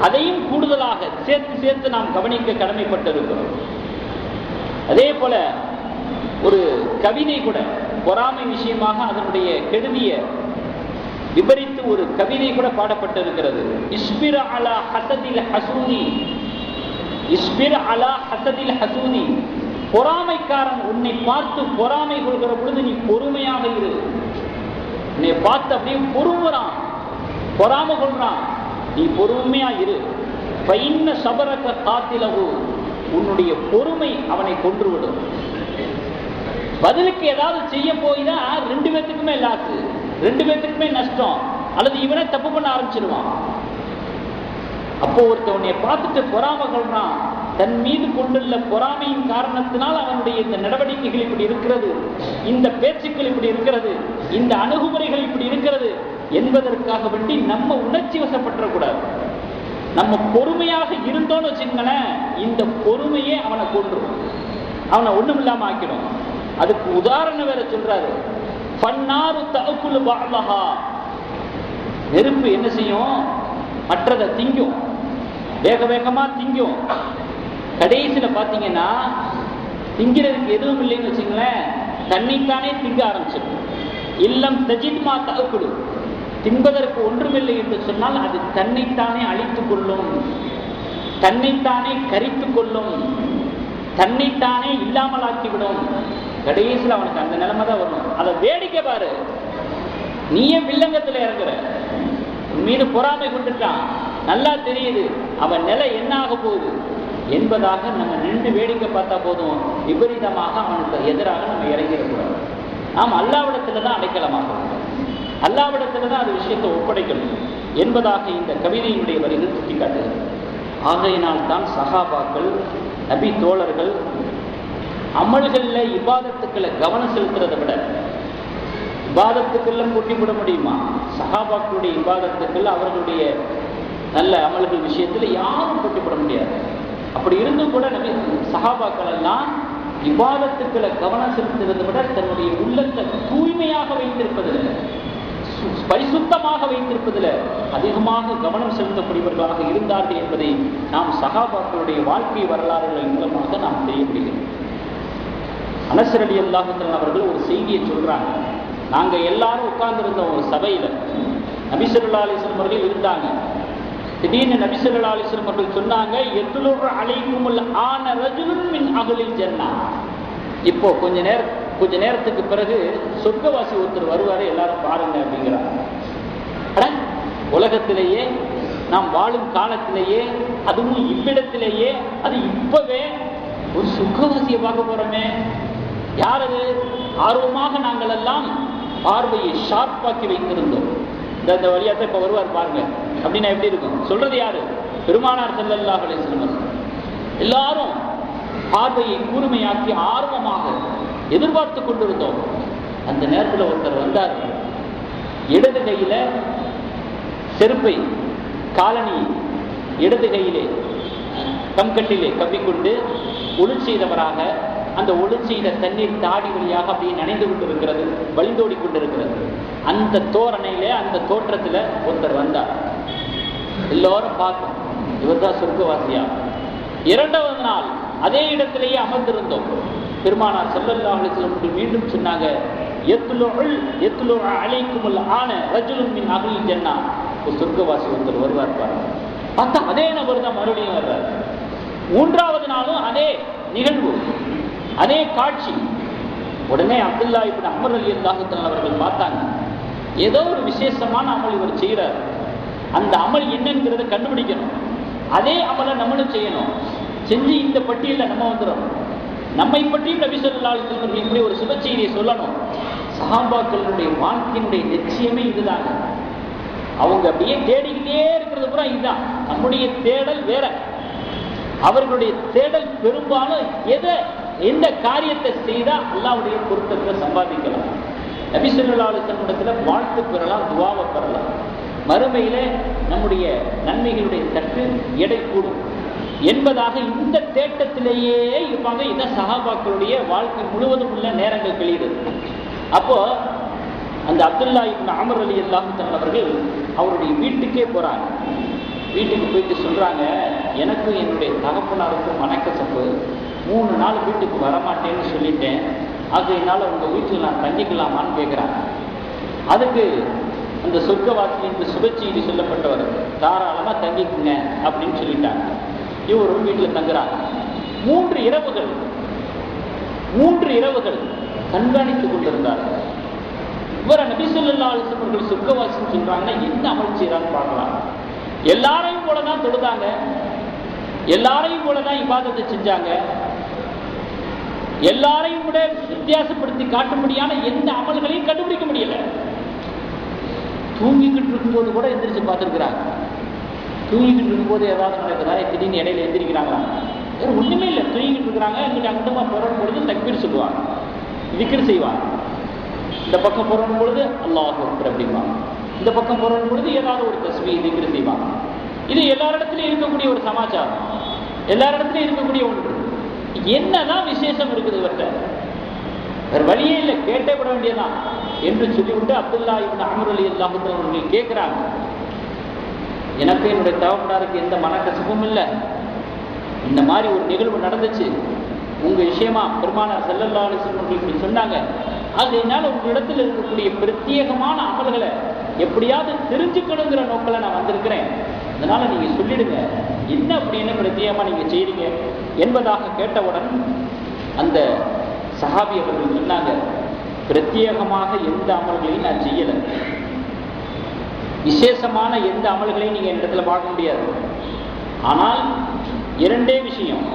அதையும் கூடுதலாக சேர்த்து நாம் கவனிக்க கடமைப்பட்டிருக்கிறோம். அதே போல ஒரு கவிதை கூட பொறாமை விஷயமாக அதனுடைய கெடுதிய விபரித்து ஒரு கவிதை கூட பாடப்பட்டிருக்கிறது. இஸ்பிர் அலா ஹஸதில் ஹஸூதி, இஸ்பிர் அலா ஹஸதில் ஹஸூதி, பொறாமைக்காரன் உன்னை பார்த்து பொறாமை கொள்கிற பொழுது நீ பொறுமையாக இரு. உன்னை பார்த்து அப்படியே பொறுமுறான், பொறாமை கொள்றான், நீ பொறுமையா இரு. ஃபைன்ன ஸபரக காத்திலஹு, உன்னுடைய பொறுமை அவனை கொன்றுவிடும். பதிலுக்கு ஏதாவது செய்ய போய் தான் ரெண்டு பேத்துக்குமே லாஸ், ரெண்டு பேத்துக்குமே நஷ்டம், அல்லது இவனே தப்பு பண்ண ஆரம்பிச்சிருவான். அப்போ ஒருத்தவனை பார்த்துட்டு பொறாமை கொள்றான், தன் மீது கொண்டுள்ள பொறாமையின் காரணத்தினால் அவனுடைய இந்த நடவடிக்கைகள் இப்படி இருக்கிறது, இந்த பேச்சுக்கள் இப்படி இருக்கிறது, இந்த அணுகுமுறைகள் இப்படி இருக்கிறது என்பதற்காக வேண்டி நம்ம உணர்ச்சி வசப்பற்றக்கூடாது. நம்ம பொறுமையாக இருந்தோன்னு வச்சுங்களேன், இந்த பொறுமையே அவனை கொன்றும், அவனை ஒண்ணும் இல்லாம ஆக்கிடும். அதுக்கு உதாரணம் வேற சொல்றாரு. ஃபன்னாரு தஅக்குலு பஅலஹா, நெருப்பு என்ன செய்யும், மற்றதை திங்கும், வேக வேகமா திங்கும். கடைசியில பாத்தீங்கன்னா திங்கிறதுக்கு எதுவும் இல்லைன்னு வச்சுங்களேன், தன்னைத்தானே திங்க ஆரம்பிச்சிடும். இல்லம் தஜித்மா தஅக்குலு, தின்பதற்கு ஒன்றுமில்லை என்று சொன்னால் அது தன்னைத்தானே அழித்துக் கொள்ளும், தன்னைத்தானே கரித்து கொள்ளும், தன்னைத்தானே இல்லாமலாக்கிவிடும். கடைசியில் அவனுக்கு அந்த நிலைமை தான் வரும். அதை வேடிக்கை பாரு, நீயே வில்லங்கத்தில் இறங்குற, மீது பொறாமை கொண்டுட்டான், நல்லா தெரியுது அவன் நிலை என்ன ஆக போகுது என்பதாக நம்ம நின்று வேடிக்கை பார்த்தா போதும். விபரீதமாக அவனுக்கு எதிராக நம்ம இறங்கிடக்கூடாது. நாம் அல்லாவிடத்துல தான் அடைக்கலமாக, அல்லாவிடத்துல தான் அது விஷயத்தை ஒப்படைக்கணும் என்பதாக இந்த கவிதையினுடைய வரிகள் சுட்டிக்காட்டுகிறது. ஆகையினால் தான் சஹாபாக்கள், நபி தோழர்கள் அமல்கள்ல இபாதத்துக்களை கவனம் செலுத்துறதை விட, இபாதத்துக்கெல்லாம் போட்டிவிட முடியுமா? சஹாபாக்களுடைய இபாதத்துக்கள், அவர்களுடைய நல்ல அமல்கள் விஷயத்துல யாரும் போட்டிவிட முடியாது. அப்படி இருந்தும் கூட நபி சஹாபாக்கள் எல்லாம் இபாதத்துக்களை கவனம் செலுத்துறதை விட தன்னுடைய உள்ளத்தை தூய்மையாக வைத்திருப்பதில், பரிசுத்தமாக வைத்திருப்பதில் அதிகமாக கவனம் செலுத்தக்கூடியவர்களாக இருந்தார்கள் என்பதை நாம் சஹாபாக்களுடைய வாழ்க்கை வரலாறுகளின் மூலமாக நாம் தெரிய முடிகிறது. அனஸ் ரலியல்லாஹு அன்ஹு அவர்கள் ஒரு செய்தியை சொல்றாங்க. நாங்க எல்லாரும் உட்கார்ந்திருந்த ஒரு சபையில நபி ஸல்லல்லாஹு அலைஹி வஸல்லம் அவர்கள் இருந்தாங்க. திடீர்னு நபி ஸல்லல்லாஹு அலைஹி வஸல்லம் அவர்கள் சொன்னாங்க, யத்லுரு அலைக்குமுல் ஆன ரஜுலுன் மின் அஹ்லில் ஜன்னah. இப்போ கொஞ்ச நேரத்துக்கு பிறகு சொர்க்கவாசி ஒருத்தர் வருவாரு, எல்லாரும் பாருங்க அப்படிங்கிறாங்க. உலகத்திலேயே நாம் வாழும் காலத்திலேயே, அதுவும் இவ்விடத்திலேயே, அது இப்பவே ஒரு சொர்க்கவாசியை பார்க்க போறோமே, யார் அது? ஆர்வமாக நாங்கள் எல்லாம் பார்வையை ஷார்ப்பாக்கி வைத்திருந்தோம். இந்த வழியாத்தான் இப்ப வருவார் பாருங்க அப்படின்னா எப்படி இருக்கும்? சொல்றது யாரு? பெருமானார் ஸல்லல்லாஹு அலைஹி வஸல்லம். எல்லாரும் பார்வையை கூர்மையாக்கி ஆர்வமாக எதிர்பார்த்து கொண்டிருந்தோம். அந்த நேரத்தில் ஒருத்தர் வந்தார். இடது கையில செருப்பை, காலனி இடது கையிலே கம்கட்டிலே கவ்விக்கொண்டு ஒளி செய்தவராக, அந்த ஒளி செய்த தண்ணீர் தாடி வழியாக அப்படியே நனைந்து கொண்டிருக்கிறது, வழிந்தோடி கொண்டிருக்கிறது. அந்த தோரணையில, அந்த தோற்றத்துல ஒருத்தர் வந்தார். எல்லாரும் பார்த்தோம், இவர் தான் சொர்க்கவாசியா. இரண்டாவது நாள் அதே இடத்திலேயே அமர்ந்திருந்தோம். பெருமானார் ஸல்லல்லாஹு அலைஹி வஸல்லம் மீண்டும் சொன்னாங்க, யத்லுஉ அலைக்குமுல் ஆன ரஜுலுன் மின் அஹ்லில் ஜன்னah. ஒரு சொர்க்கவாசி ஒருத்தர் வருவார் பாருங்க. பார்த்தா அதே நபர் தான் மறுபடியும் வர்றார். மூன்றாவது நாளும் அதே நிகழ்வு, அதே காட்சி. உடனே அப்துல்லா இப்னு அம்ர் ரலியல்லாஹு தஆலா அவர்கள் பார்த்தாங்க, ஏதோ ஒரு விசேஷமான அமல் இவர் செய்கிறார், அந்த அமல் என்னங்கிறத கண்டுபிடிக்கணும், அதே அமலை நம்மளும் செய்யணும், செஞ்சு இந்த பட்டியலில் நம்ம வந்துடும், நம்மை பற்றியும் நபி ஸல்லல்லாஹு அலைஹி வஸல்லம் இப்படி ஒரு சுப செய்தியை சொல்லணும். சஹாபாக்களுடைய வாழ்க்கையினுடைய நிச்சயமே இதுதாங்க. அவங்க அப்படியே தேடிக்கிட்டே இருக்கிறது பூரா இதுதான். நம்முடைய தேடல் வேற, அவர்களுடைய தேடல் பெரும்பாலும் எந்த காரியத்தை செய்தா அல்லாஹ்வுடைய பொருத்தத்தை சம்பாதிக்கலாம், நபி ஸல்லல்லாஹு அலைஹி வஸல்லம் இடத்துல வாழ்த்து பெறலாம், துஆவை பெறலாம். மறுமையிலே நம்முடைய நன்மைகளுடைய தட்டு எடை கூடும் என்பதாக இந்த தேட்டத்திலேயே இருப்பாங்க. இதான் சஹாபாக்களுடைய வாழ்க்கை முழுவதும் உள்ள நேரங்கள் கழியுது. அப்போ அந்த அப்துல்லா இப்னு அம்ர் ரலியல்லாஹு தஆலா அவர்கள் அவருடைய வீட்டுக்கே போறாங்க. வீட்டுக்கு போயிட்டு சொல்றாங்க, எனக்கும் என்னுடைய தகப்பனாருக்கும் மனக்கசப்பு, 3 நாள் வீட்டுக்கு வரமாட்டேன்னு சொல்லிட்டேன், அதனால உங்க வீட்டில் நான் தங்கிக்கலாமான்னு கேட்குறாங்க. அதுக்கு அந்த சொர்க்கவாசி என்று சுபச்செய்தி சொல்லப்பட்டவர் தாராளமாக தங்கிக்குங்க அப்படின்னு சொல்லிட்டாங்க. இவரும் வீட்டில் தங்குறாங்க. 3 இரவுகள் கண்காணித்துக் கொண்டிருந்தார்கள். இவரை நபி ஸல்லல்லாஹு அலைஹி வஸல்லம் அவர்கள் சொர்க்கவாசின்னு சொல்றாங்கன்னா என்ன அமல் செய்யறான்னு பார்க்கலாம். எல்லாரையும் போலதான் தொழுதாங்க, எல்லாரையும் போலதான் இபாதத்தை செஞ்சாங்க, எல்லாரையும் கூட வித்தியாசப்படுத்தி காட்டும்படியான எந்த அமல்களையும் கண்டுபிடிக்க முடியல. தூங்கிக்கிட்டு இருக்கும்போது கூட எந்திரிச்சு பார்த்துருக்குறாங்க. தூங்கிக்கிட்டு இருக்கும்போது ஏதாவது நடக்குதா, திடீர்னு இடையில எந்திரிக்கிறாங்களா? வேற ஒண்ணுமே இல்லை. தூங்கிக்கிட்டு இருக்கிறாங்க, எங்கிட்ட அங்கமா புறணும் பொழுது தக்பீர் சொல்லுவாங்க, திக்ர் செய்வாங்க. இந்த பக்கம் புறணும் பொழுது அல்லாஹ் அக்பர் அப்படிம்பாங்க, இந்த பக்கம் புறணும் பொழுது ஏதாவது ஒரு தஸ்பீஹ் திக்ர் செய்வாங்க. இது எல்லாரிடத்துலையும் இருக்கக்கூடிய ஒரு சமாச்சாரம், எல்லாரிடத்துலையும் இருக்கக்கூடிய ஒன்று. என்னதான் விசேஷம் இருக்குது இவர்கிட்ட? வேற வழியே இல்லை, கேட்டே பட வேண்டியதான் என்று சொல்லிவிட்டு அப்துல்லா இப்னு அம்ர் ரலியல்லாஹு தஆலா அவர்கள் கேட்கிறாங்க, எனக்கு என்னுடைய தகப்பனாருக்கு எந்த மனக்கசப்பும் இல்லை, இந்த மாதிரி ஒரு நிகழ்வு நடந்துச்சு, உங்க விஷயமா பெருமானார் ஸல்லல்லாஹு அலைஹி வஸல்லம் இப்படி சொன்னாங்க, அதனால உங்களிடத்தில் இருக்கக்கூடிய பிரத்யேகமான அமல்களை எப்படியாவது தெரிஞ்சுக்கணுங்கிற நோக்கில் நான் வந்திருக்கிறேன், அதனால நீங்க சொல்லிடுங்க என்ன அப்படின்னு பிரத்யேகமா நீங்க செய்றீங்க என்பதாக கேட்டவுடன் அந்த சஹாபி அவர்கள் சொன்னாங்க, பிரத்யேகமாக எந்த அமல்களையும் நான் செய்யலை, விசேஷமான எந்த அமல்களையும் நீங்க இந்த இடத்துல பார்க்க முடியாது, ஆனால் 2 விஷயம்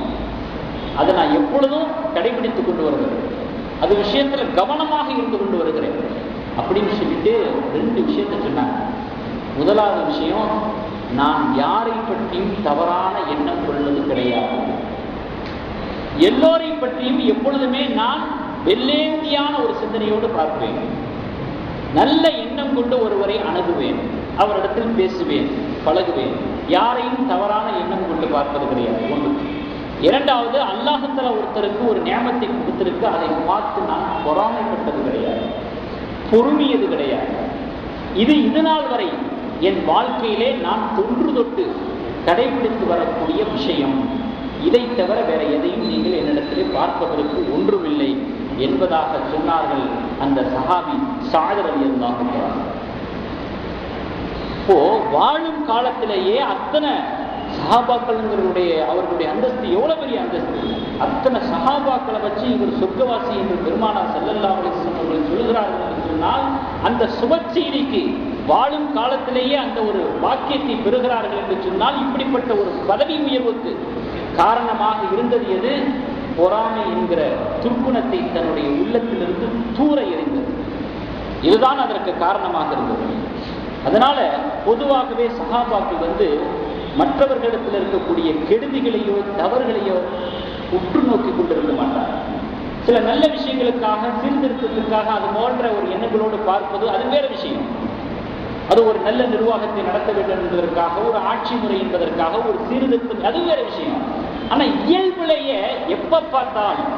அதை நான் எப்பொழுதும் கடைபிடித்துக் கொண்டு வருகிறேன், அது விஷயத்துல கவனமாக இருந்து கொண்டு வருகிறேன் அப்படின்னு சொல்லிட்டு 2 விஷயத்தை சொன்னாங்க. முதலாவது விஷயம், நான் யாரை பற்றியும் தவறான எண்ணம் கொள்வது கிடையாது, எல்லோரை பற்றியும் எப்பொழுதுமே நான் வெள்ளேந்தியான ஒரு சிந்தனையோடு பார்ப்பேன், நல்ல எண்ணம் கொண்டு ஒருவரை அணுகுவேன், அவரிடத்தில் பேசுவேன், பழகுவேன், யாரையும் தவறான எண்ணம் கொண்டு பார்ப்பது கிடையாது. ஒன்று. இரண்டாவது, அல்லாஹ் தஆலா ஒருத்தருக்கு ஒரு நியமத்தை கொடுத்திருக்கு, அதை பார்த்து நான் பொறாமைப்பட்டது கிடையாது, பொறுமையது கிடையாது. இது நாள் வரை என் வாழ்க்கையிலே நான் தொன்று கடைபிடித்து வரக்கூடிய விஷயம். இதை தவிர வேற எதையும் நீங்கள் என்னிடத்திலே பார்ப்பதற்கு ஒன்றுமில்லை என்பதாக சொன்னார்கள் அந்த சஹாபி ஸஅத் ரலியல்லாஹு அன்ஹு. இப்போ வாழும் காலத்திலேயே அத்தனை சஹாபாக்களுடைய அவர்களுடைய அந்தஸ்து எவ்வளவு பெரிய அந்தஸ்து, அத்தனை சஹாபாக்களை வச்சு இவர் சொர்க்கவாசி என்று பெருமானார் ஸல்லல்லாஹு அலைஹி வஸல்லம் அவர்கள் சொல்கிறார்கள் என்று சொன்னால், அந்த சுப செய்திக்கு வாழும் காலத்திலேயே அந்த ஒரு வாக்கியத்தை பெறுகிறார்கள் என்று சொன்னால், இப்படிப்பட்ட ஒரு பதவி உயர்வுக்கு காரணமாக இருந்தது எது? பொறாமை என்கிற துர்க்குணத்தை தன்னுடைய உள்ளத்திலிருந்து தூர எறிந்தது. இதுதான் அதற்கு காரணமாக இருந்தது. அதனால பொதுவாகவே சஹாபாக்கள் மற்றவர்களிடத்தில் இருக்கக்கூடிய கெடுதிகளையோ தவறுகளையோ உற்று நோக்கி கொண்டிருக்க மாட்டார். சில நல்ல விஷயங்களுக்காக, சீர்திருத்தத்திற்காக அது போன்ற ஒரு எண்ணங்களோடு பார்ப்பது அது வேற விஷயம். அது ஒரு நல்ல நிர்வாகத்தை நடத்த வேண்டும் என்பதற்காக, ஒரு ஆட்சி முறை என்பதற்காக, ஒரு சீர்திருத்தம், அது வேற விஷயம். ஆனா இயல்பிலேயே எப்ப பார்த்தாலும்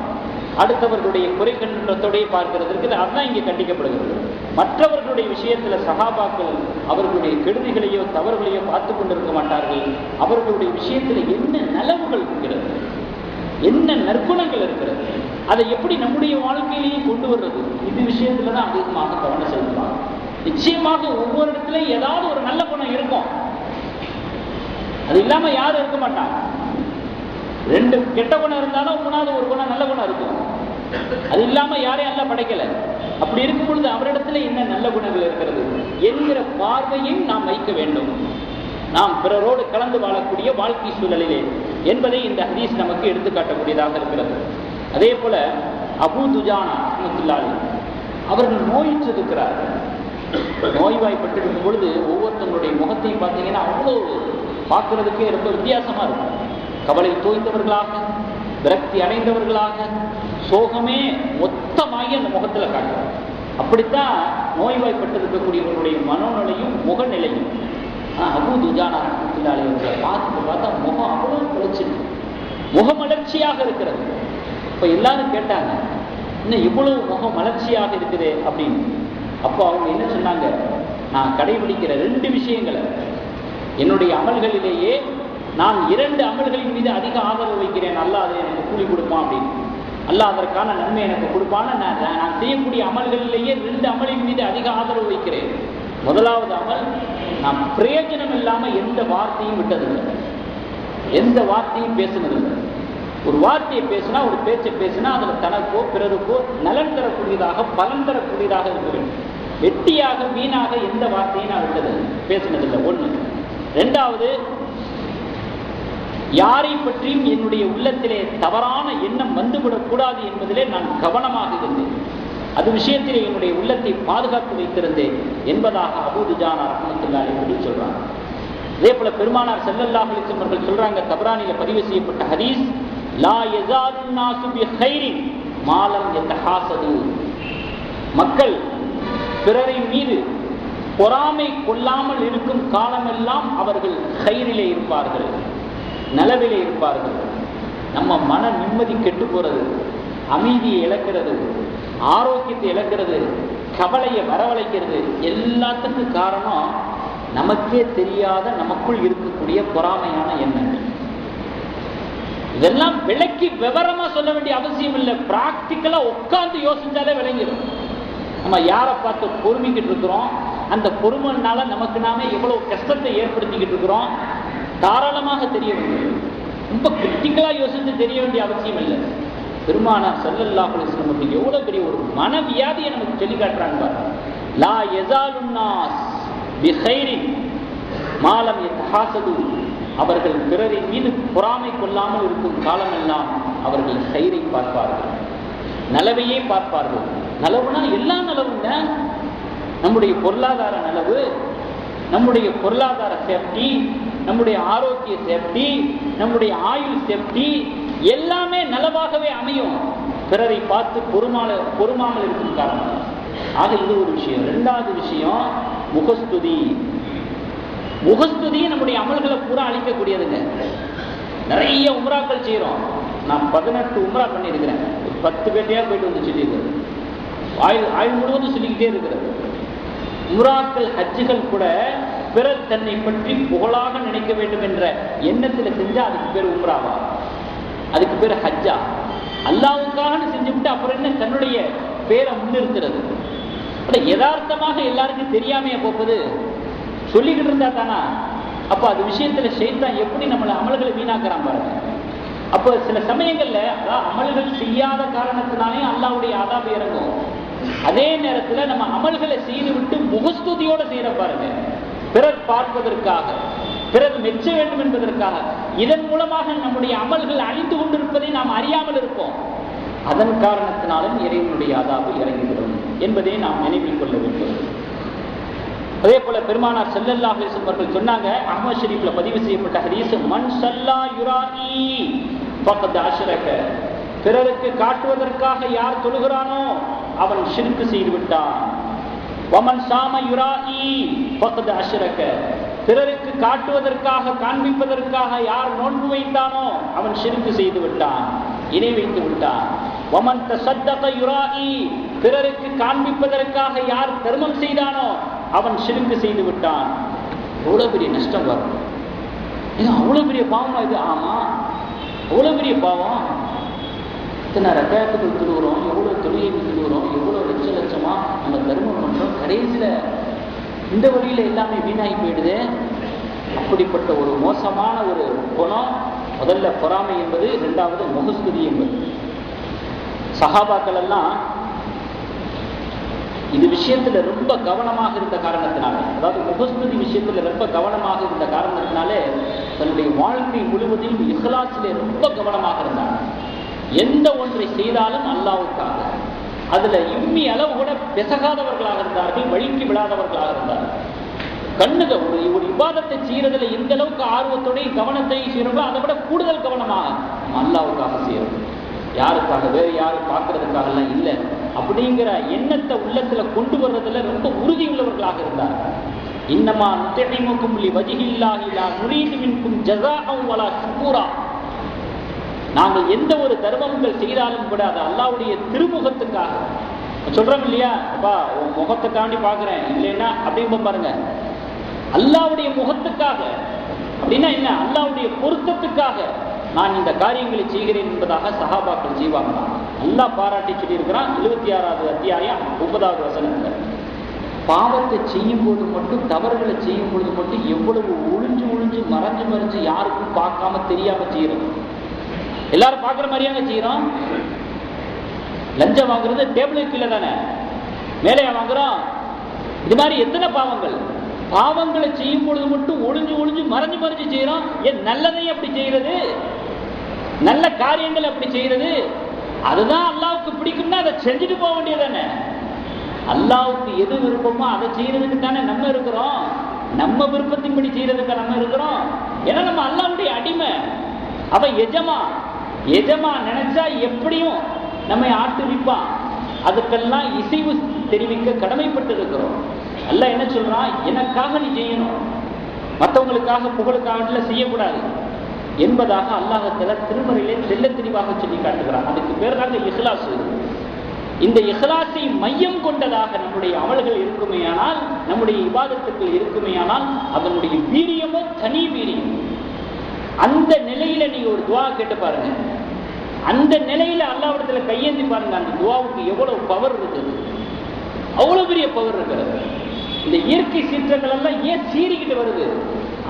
அடுத்தவர்களுடைய குறை கண்டத்தோடைய பார்க்கிறதுக்கு அதுதான் இங்கே கண்டிக்கப்படுகிறது. மற்றவர்களுடைய விஷயத்துல சஹாபாக்கள் அவர்களுடைய கெடுதிகளையோ தவறுகளையோ பார்த்து கொண்டிருக்க மாட்டார்கள். அவர்களுடைய விஷயத்துல என்ன நலவுகள் இருக்கிறது, என்ன நற்குணங்கள் இருக்கிறது, அதை எப்படி நம்முடைய வாழ்க்கையிலேயே கொண்டு வர்றது, இது விஷயத்துலதான் அதிகமாக கவனம் செலுத்துவாங்க. நிச்சயமாக ஒவ்வொரு இடத்துலயும் ஏதாவது ஒரு நல்ல குணம் இருக்கும், அது இல்லாம யாரும் இருக்க மாட்டாங்க. 2 கெட்ட குணம் இருந்தாலும் 3வது ஒரு குணம் நல்ல குணம் இருக்கும். அது இல்லாம யாரையும் அல்ல படைக்கல. அப்படி இருக்கும் பொழுது அவரிடத்துல என்ன நல்ல குணங்கள் இருக்கிறது என்கிற பார்வையும் நாம் வைக்க வேண்டும், நாம் பிறரோடு கலந்து வாழக்கூடிய வாழ்க்கை சூழலிலே என்பதை இந்த ஹதீஸ் நமக்கு எடுத்துக்காட்டக்கூடியதாக இருக்கிறது. அதே போல அபூ துஜானா ரஹ்மத்துல்லாஹி அவர்கள் நோயுற்றிருக்கிறார்கள். நோய்வாய்ப்பட்டிருக்கும் பொழுது ஒவ்வொருத்தங்களுடைய முகத்தையும் பார்த்தீங்கன்னா அவ்வளோ பார்க்கறதுக்கே ரொம்ப வித்தியாசமா இருக்கும். கவலை தோய்ந்தவர்களாக, விரக்தி அடைந்தவர்களாக, சோகமே மொத்தமாகி அந்த முகத்தில் காட்டுவாங்க. அப்படித்தான் நோய்வாய்ப்பட்டிருக்கக்கூடியவர்களுடைய மனோநிலையும் முகநிலையும். அபூ துஜானா ரஹ்மத்துல்லாஹி அலைஹி பார்த்தா முகம் அவ்வளவு குளிச்சிருக்கு, முகமலர்ச்சியாக இருக்கிறது. இப்போ எல்லாரும் கேட்டாங்க, இன்னும் இவ்வளவு முகமலர்ச்சியாக இருக்குது அப்படின்னு. அப்போ அவங்க என்ன சொன்னாங்க, நான் கடைபிடிக்கிற 2 விஷயங்களை, என்னுடைய அமல்களிலேயே நான் 2 அமல்களின் மீது அதிக ஆதரவு வைக்கிறேன், அல்லாஹ் அதை எனக்கு கூலி கொடுப்பான் அப்படின்னு, அல்லாஹ் அதற்கான நன்மை எனக்கு கொடுப்பான்னு நான் செய்யக்கூடிய அமல்களிலேயே 2 அமலின் மீது அதிக ஆதரவு வைக்கிறேன். முதலாவது அமல், நான் பிரயோஜனம் இல்லாமல் எந்த வார்த்தையும் விட்டதில்லை, எந்த வார்த்தையும் பேசுனதில்லை. ஒரு வார்த்தையை பேசினா, ஒரு பேச்சை பேசினா அதில் தனக்கோ பிறருக்கோ நலன் தரக்கூடியதாக பலன் தரக்கூடியதாக இருக்க வேண்டும். வெட்டியாக வீணாக எந்த வார்த்தையும் நான் விட்டதில்லை, பேசினதில்லை. 1. 2வது, யாரை பற்றியும் என்னுடைய உள்ளத்திலே தவறான எண்ணம் வந்துவிடக்கூடாது என்பதிலே நான் கவனமாக இருந்தேன். அது விஷயத்திலே என்னுடைய உள்ளத்தை பாதுகாத்து வைத்திருந்தேன் என்பதாக அபூ துஜானா ரஹ்மத்துல்லாஹி அலைஹி சொல்றாங்க. அதே போல பெருமானார் ஸல்லல்லாஹு அலைஹி வஸல்லம் அவர்கள் சொல்றாங்க, தபரானில பதிவு செய்யப்பட்ட ஹதீஸ், லா யஸாலு நாசு பிகைரின் மா லம் யதஹாசது. மக்கள் பிறரின் மீது பொறாமை கொள்ளாமல் இருக்கும் காலமெல்லாம் அவர்கள் கைரிலே இருப்பார்கள், நலவிலே இருப்பார்கள். நம்ம மன நிம்மதி கெட்டு போறது, அமைதியை இழக்கிறது, ஆரோக்கியத்தை இழக்கிறது, கவலையை வரவழைக்கிறது, எல்லாத்துக்கும் காரணம் நமக்கே தெரியாத நமக்குள் இருக்கக்கூடிய பொறாமையான எண்ணங்கள். இதெல்லாம் விளக்கி விவரமா சொல்ல வேண்டிய அவசியம் இல்லை, பிராக்டிக்கலா உட்கார்ந்து யோசிச்சாலே விளங்கிடும். நம்ம யாரை பார்த்து பொறுமிக்கிட்டு இருக்கிறோம், அந்த பொறுமைனால நமக்கு நாமே எவ்வளவு கஷ்டத்தை ஏற்படுத்திக்கிட்டு இருக்கிறோம் தாராளமாக தெரிய வேண்டும். ரொம்ப கிரிட்டிக்கலா யோசித்து தெரிய வேண்டிய அவசியம் இல்லை. பெருமானார் ஸல்லல்லாஹு அலைஹி வஸல்லம் எவ்வளவு பெரிய ஒரு மனவியாதியை நமக்கு சொல்லி காட்டுறாங்க பாருங்க. லா யஸாலுன் நாஸ் பிகைரின் மா லம் யதஹாசது. அவர்கள் பிறரின் மீது பொறாமை கொள்ளாமல் இருக்கும் காலமெல்லாம் அவர்கள் கைரை பார்ப்பார்கள், நலவையே பார்ப்பார்கள். நலவுனா எல்லா நலவுங்க, நம்முடைய பொருளாதார நலவு, நம்முடைய பொருளாதார சேஃப்டி, நம்முடைய ஆரோக்கிய சேஃப்டி, நம்முடைய ஆயுள் சேஃப்டி எல்லாமே நலவாகவே அமையும் பிறரை பார்த்து பொறுமாமல் இருக்கும் காரணம். ஆக இது ஒரு விஷயம். 2வது விஷயம், முகஸ்துதி. முகஸ்துதி நம்முடைய அமல்களை பூரா அழிக்கக்கூடியதுங்க. நிறைய உம்ராக்கள் செய்கிறோம். நான் 18 உம்ரா பண்ணியிருக்கிறேன். 10 பேட்டையாக போயிட்டு வந்து சொல்லியிருக்கிறது, ஆயுள் முழுவதும் சொல்லிக்கிட்டே இருக்கிறது. உம்ராக்கள் ஹஜ்ஜுகள் கூட பிறர் தன்னை பற்றி புகழாக நினைக்க வேண்டும் என்ற எண்ணத்தில் செஞ்சால் அதுக்கு பேர் உம்ராவா? அதுக்கு பேர் ஹஜ்ஜா? அல்லாஹ்வுக்காக செஞ்சுவிட்டு அப்புறம் என்ன தன்னுடைய பேரை முன்னிறுத்துறது? யதார்த்தமாக எல்லாருக்கும் தெரியாமையா போப்பது? சொல்லிக்கிட்டு இருந்தா தானா? அப்போ அது விஷயத்துல ஷைத்தான் எப்படி நம்மளை அமல்களை வீணாக்குறான் பாருங்க. அப்போ சில சமயங்கள்ல அமல்கள் செய்யாத காரணத்தினாலே அல்லாஹ்வுடைய அதாபு இறங்கும். அதே நேரத்தில் நம்ம அமல்களை செய்து விட்டு முகஸ்துதியோட செய்யற பாருங்க, பிறர் பார்ப்பதற்காக, பிறர் மெச்ச வேண்டும் என்பதற்காக, இதன் மூலமாக நம்முடைய அமல்கள் அழிந்து கொண்டிருப்பதை நாம் அறியாமல் இருப்போம். அதன் காரணத்தினாலும் இறைவனுடைய அதாபு இறங்கிவிடும் என்பதை நாம் நினைவில் கொள்ள வேண்டும். அதே போல பெருமானார் ஸல்லல்லாஹு அலைஹி வஸல்லம் அவர்கள் சொன்னாங்க, அஹ்மத் ஷரீஃப்ல பதிவு செய்யப்பட்ட ஹதீஸ், மன் ஸல்லா யுராஇ ஃபக்கத் அஷ்ரக. பிறருக்கு காட்டுவதற்காக யார் தொழுகிறானோ அவன் ஷிர்க் செய்து விட்டான். வமன் ஸாம யுராஇ ஃபக்கத் அஷ்ரக. பிறருக்கு காட்டுவதற்காக காண்பிப்பதற்காக யார் நோன்பு வைத்தானோ அவன் ஷிர்க் செய்து விட்டான், இணை வைத்து விட்டான். வமன் தஸத்தக யுராஇ. பிறருக்கு காண்பிப்பதற்காக யார் தர்மம் செய்தானோ அவன் ஷிர்க் செய்து விட்டான். எவ்வளவு பெரிய நஷ்டம் வரும்! அவ்வளவு பெரிய பாவமா இது? ஆமா, அவ்வளவு பெரிய பாவம். இத்தனை ரக்காத்துக்கள் தொழுகிறோம், எவ்வளவு தொழுகைகள் தொழுகிறோம், எவ்வளவு லட்ச லட்சமா நம்ம தர்மம் பண்றோம், கடைசியில இந்த வழியில எல்லாமே வீணாகி போயிடுது. அப்படிப்பட்ட ஒரு மோசமான ஒரு குணம். முதல்ல பொறாமை என்பது, 2வது முகஸ்துதி என்பது. சஹாபாக்கள் எல்லாம் இது விஷயத்துல ரொம்ப கவனமாக இருந்த காரணத்தினாலே, அதாவது முகஸ்துதி விஷயத்துல ரொம்ப கவனமாக இருந்த காரணத்தினாலே தன்னுடைய வாழ்க்கை முழுவதிலும் இஹ்லாஸிலே ரொம்ப கவனமாக இருந்தாங்க. எந்த ஒன்றை செய்தாலும் அல்லாஹ்வுக்காக, அதுல இம்மி அளவு கூட பெசகாதவர்களாக இருந்தார்கள், வழிக்கு விடாதவர்களாக இருந்தார்கள். கண்ணுக ஒரு இபாதத்தை செய்யறதுல எந்த அளவுக்கு ஆர்வத்தோடையும் கவனத்தையும் செய்யறோமோ அதை விட கூடுதல் கவனமாக அல்லாஹ்வுக்காக செய்யறோம். யாருக்காக, வேறு யாரும் பார்க்கறதுக்காக எல்லாம் இல்லை. அப்படிங்கிற எண்ணத்தை உள்ளத்துல கொண்டு வர்றதுல ரொம்ப உறுதி உள்ளவர்களாக இருந்தார். இன்னமா நுதஇமுக்கும் லிவஜ்ஹில்லாஹி லா நுரீது மின்கும் ஜஸாஅன் வலா ஷுக்கூரா. நாங்கள் எந்த ஒரு தர்மங்கள் செய்தாலும் கூட அது அல்லாஹ்வுடைய திருமுகத்துக்காக சொல்றோம் இல்லையா? அப்பா உன் முகத்துக்காண்டி பார்க்குறேன் இல்லைன்னா அப்படிங்க பாருங்க, அல்லாஹ்வுடைய முகத்துக்காக அப்படின்னா என்ன, அல்லாஹ்வுடைய பொருத்தத்துக்காக நான் இந்த காரியங்களை செய்கிறேன் என்பதாக சஹாபாக்கள் செய்வாங்க. அல்லாஹ் பாராட்டி சொல்லியிருக்கிறான் 76வது அத்தியாயம் 9வது வசனத்தில். பாவத்தை செய்யும் போது மட்டும், தவறுகளை செய்யும் பொழுது மட்டும் எவ்வளவு ஒளிஞ்சு ஒளிஞ்சு மறைஞ்சு மறைஞ்சு யாருக்கும் பார்க்காம தெரியாம செய்யறோம். எல்லாரும் பார்க்குற மாதிரியாங்க செய்யறோம். லஞ்சம் வாங்குறது டேபிளுக்கு கீழே தானே, மேலையா வாங்குறோம். இது மாதிரி எத்தனை பாவங்கள், பாவங்களை செய்யும் பொழுது மட்டும் ஒளிஞ்சு ஒளிஞ்சு மறைஞ்சு மறைஞ்சு செய்யறோம். ஏன் நல்லதையும் அப்படி செய்யறது, நல்ல காரியங்கள் அப்படி செய்யறது, அதுதான் அல்லாஹ்வுக்கு பிடிக்கும்னா அதை செஞ்சுட்டு போக வேண்டியதானே. அல்லாஹ்வுக்கு எது விருப்பமோ அதை செய்யறதுக்கு தானே நம்ம இருக்கிறோம். நம்ம விருப்பத்தின்படி செய்யறதுக்கு நம்ம இருக்கிறோம். ஏன்னா நம்ம அல்லாஹ்வுடைய அடிமை, அவன் எஜமா நினைச்சா எப்படியும் நம்மை ஆட்டுவிப்பான். அதுக்கெல்லாம் இசைவு தெரிவிக்க கடமைப்பட்டு இருக்கிறோம். அல்லாஹ் என்ன சொல்றான், எனக்காக நீ செய்யணும், மற்றவங்களுக்காக புகழுக்காக செய்யக்கூடாது என்பதாக அல்லாஹ்வுத்தாலா திருமறையிலே தெள்ள தெளிவாக சொல்லி காட்டுகிறான். அதுக்கு பேர் தாங்க இஹ்லாஸ். இந்த இஹ்லாஸை மையம் கொண்டதாக நம்முடைய அமல்கள் இருக்குமேயானால், நம்முடைய இபாதத்துக்கள் இருக்குமேயானால், அதனுடைய வீரியமோ தனி வீரியம். அந்த நிலையில நீங்க ஒரு துவா கேட்டு பாருங்க, அந்த நிலையில அல்லாஹ்விடத்துல கையேந்தி பாருங்க, அந்த துவாவுக்கு எவ்வளவு பவர் இருக்குது, அவ்வளவு பெரிய பவர் இருக்கிறது. இந்த இயற்கை சீற்றங்கள் எல்லாம் ஏன் சீறிக்கிட்டு வருது?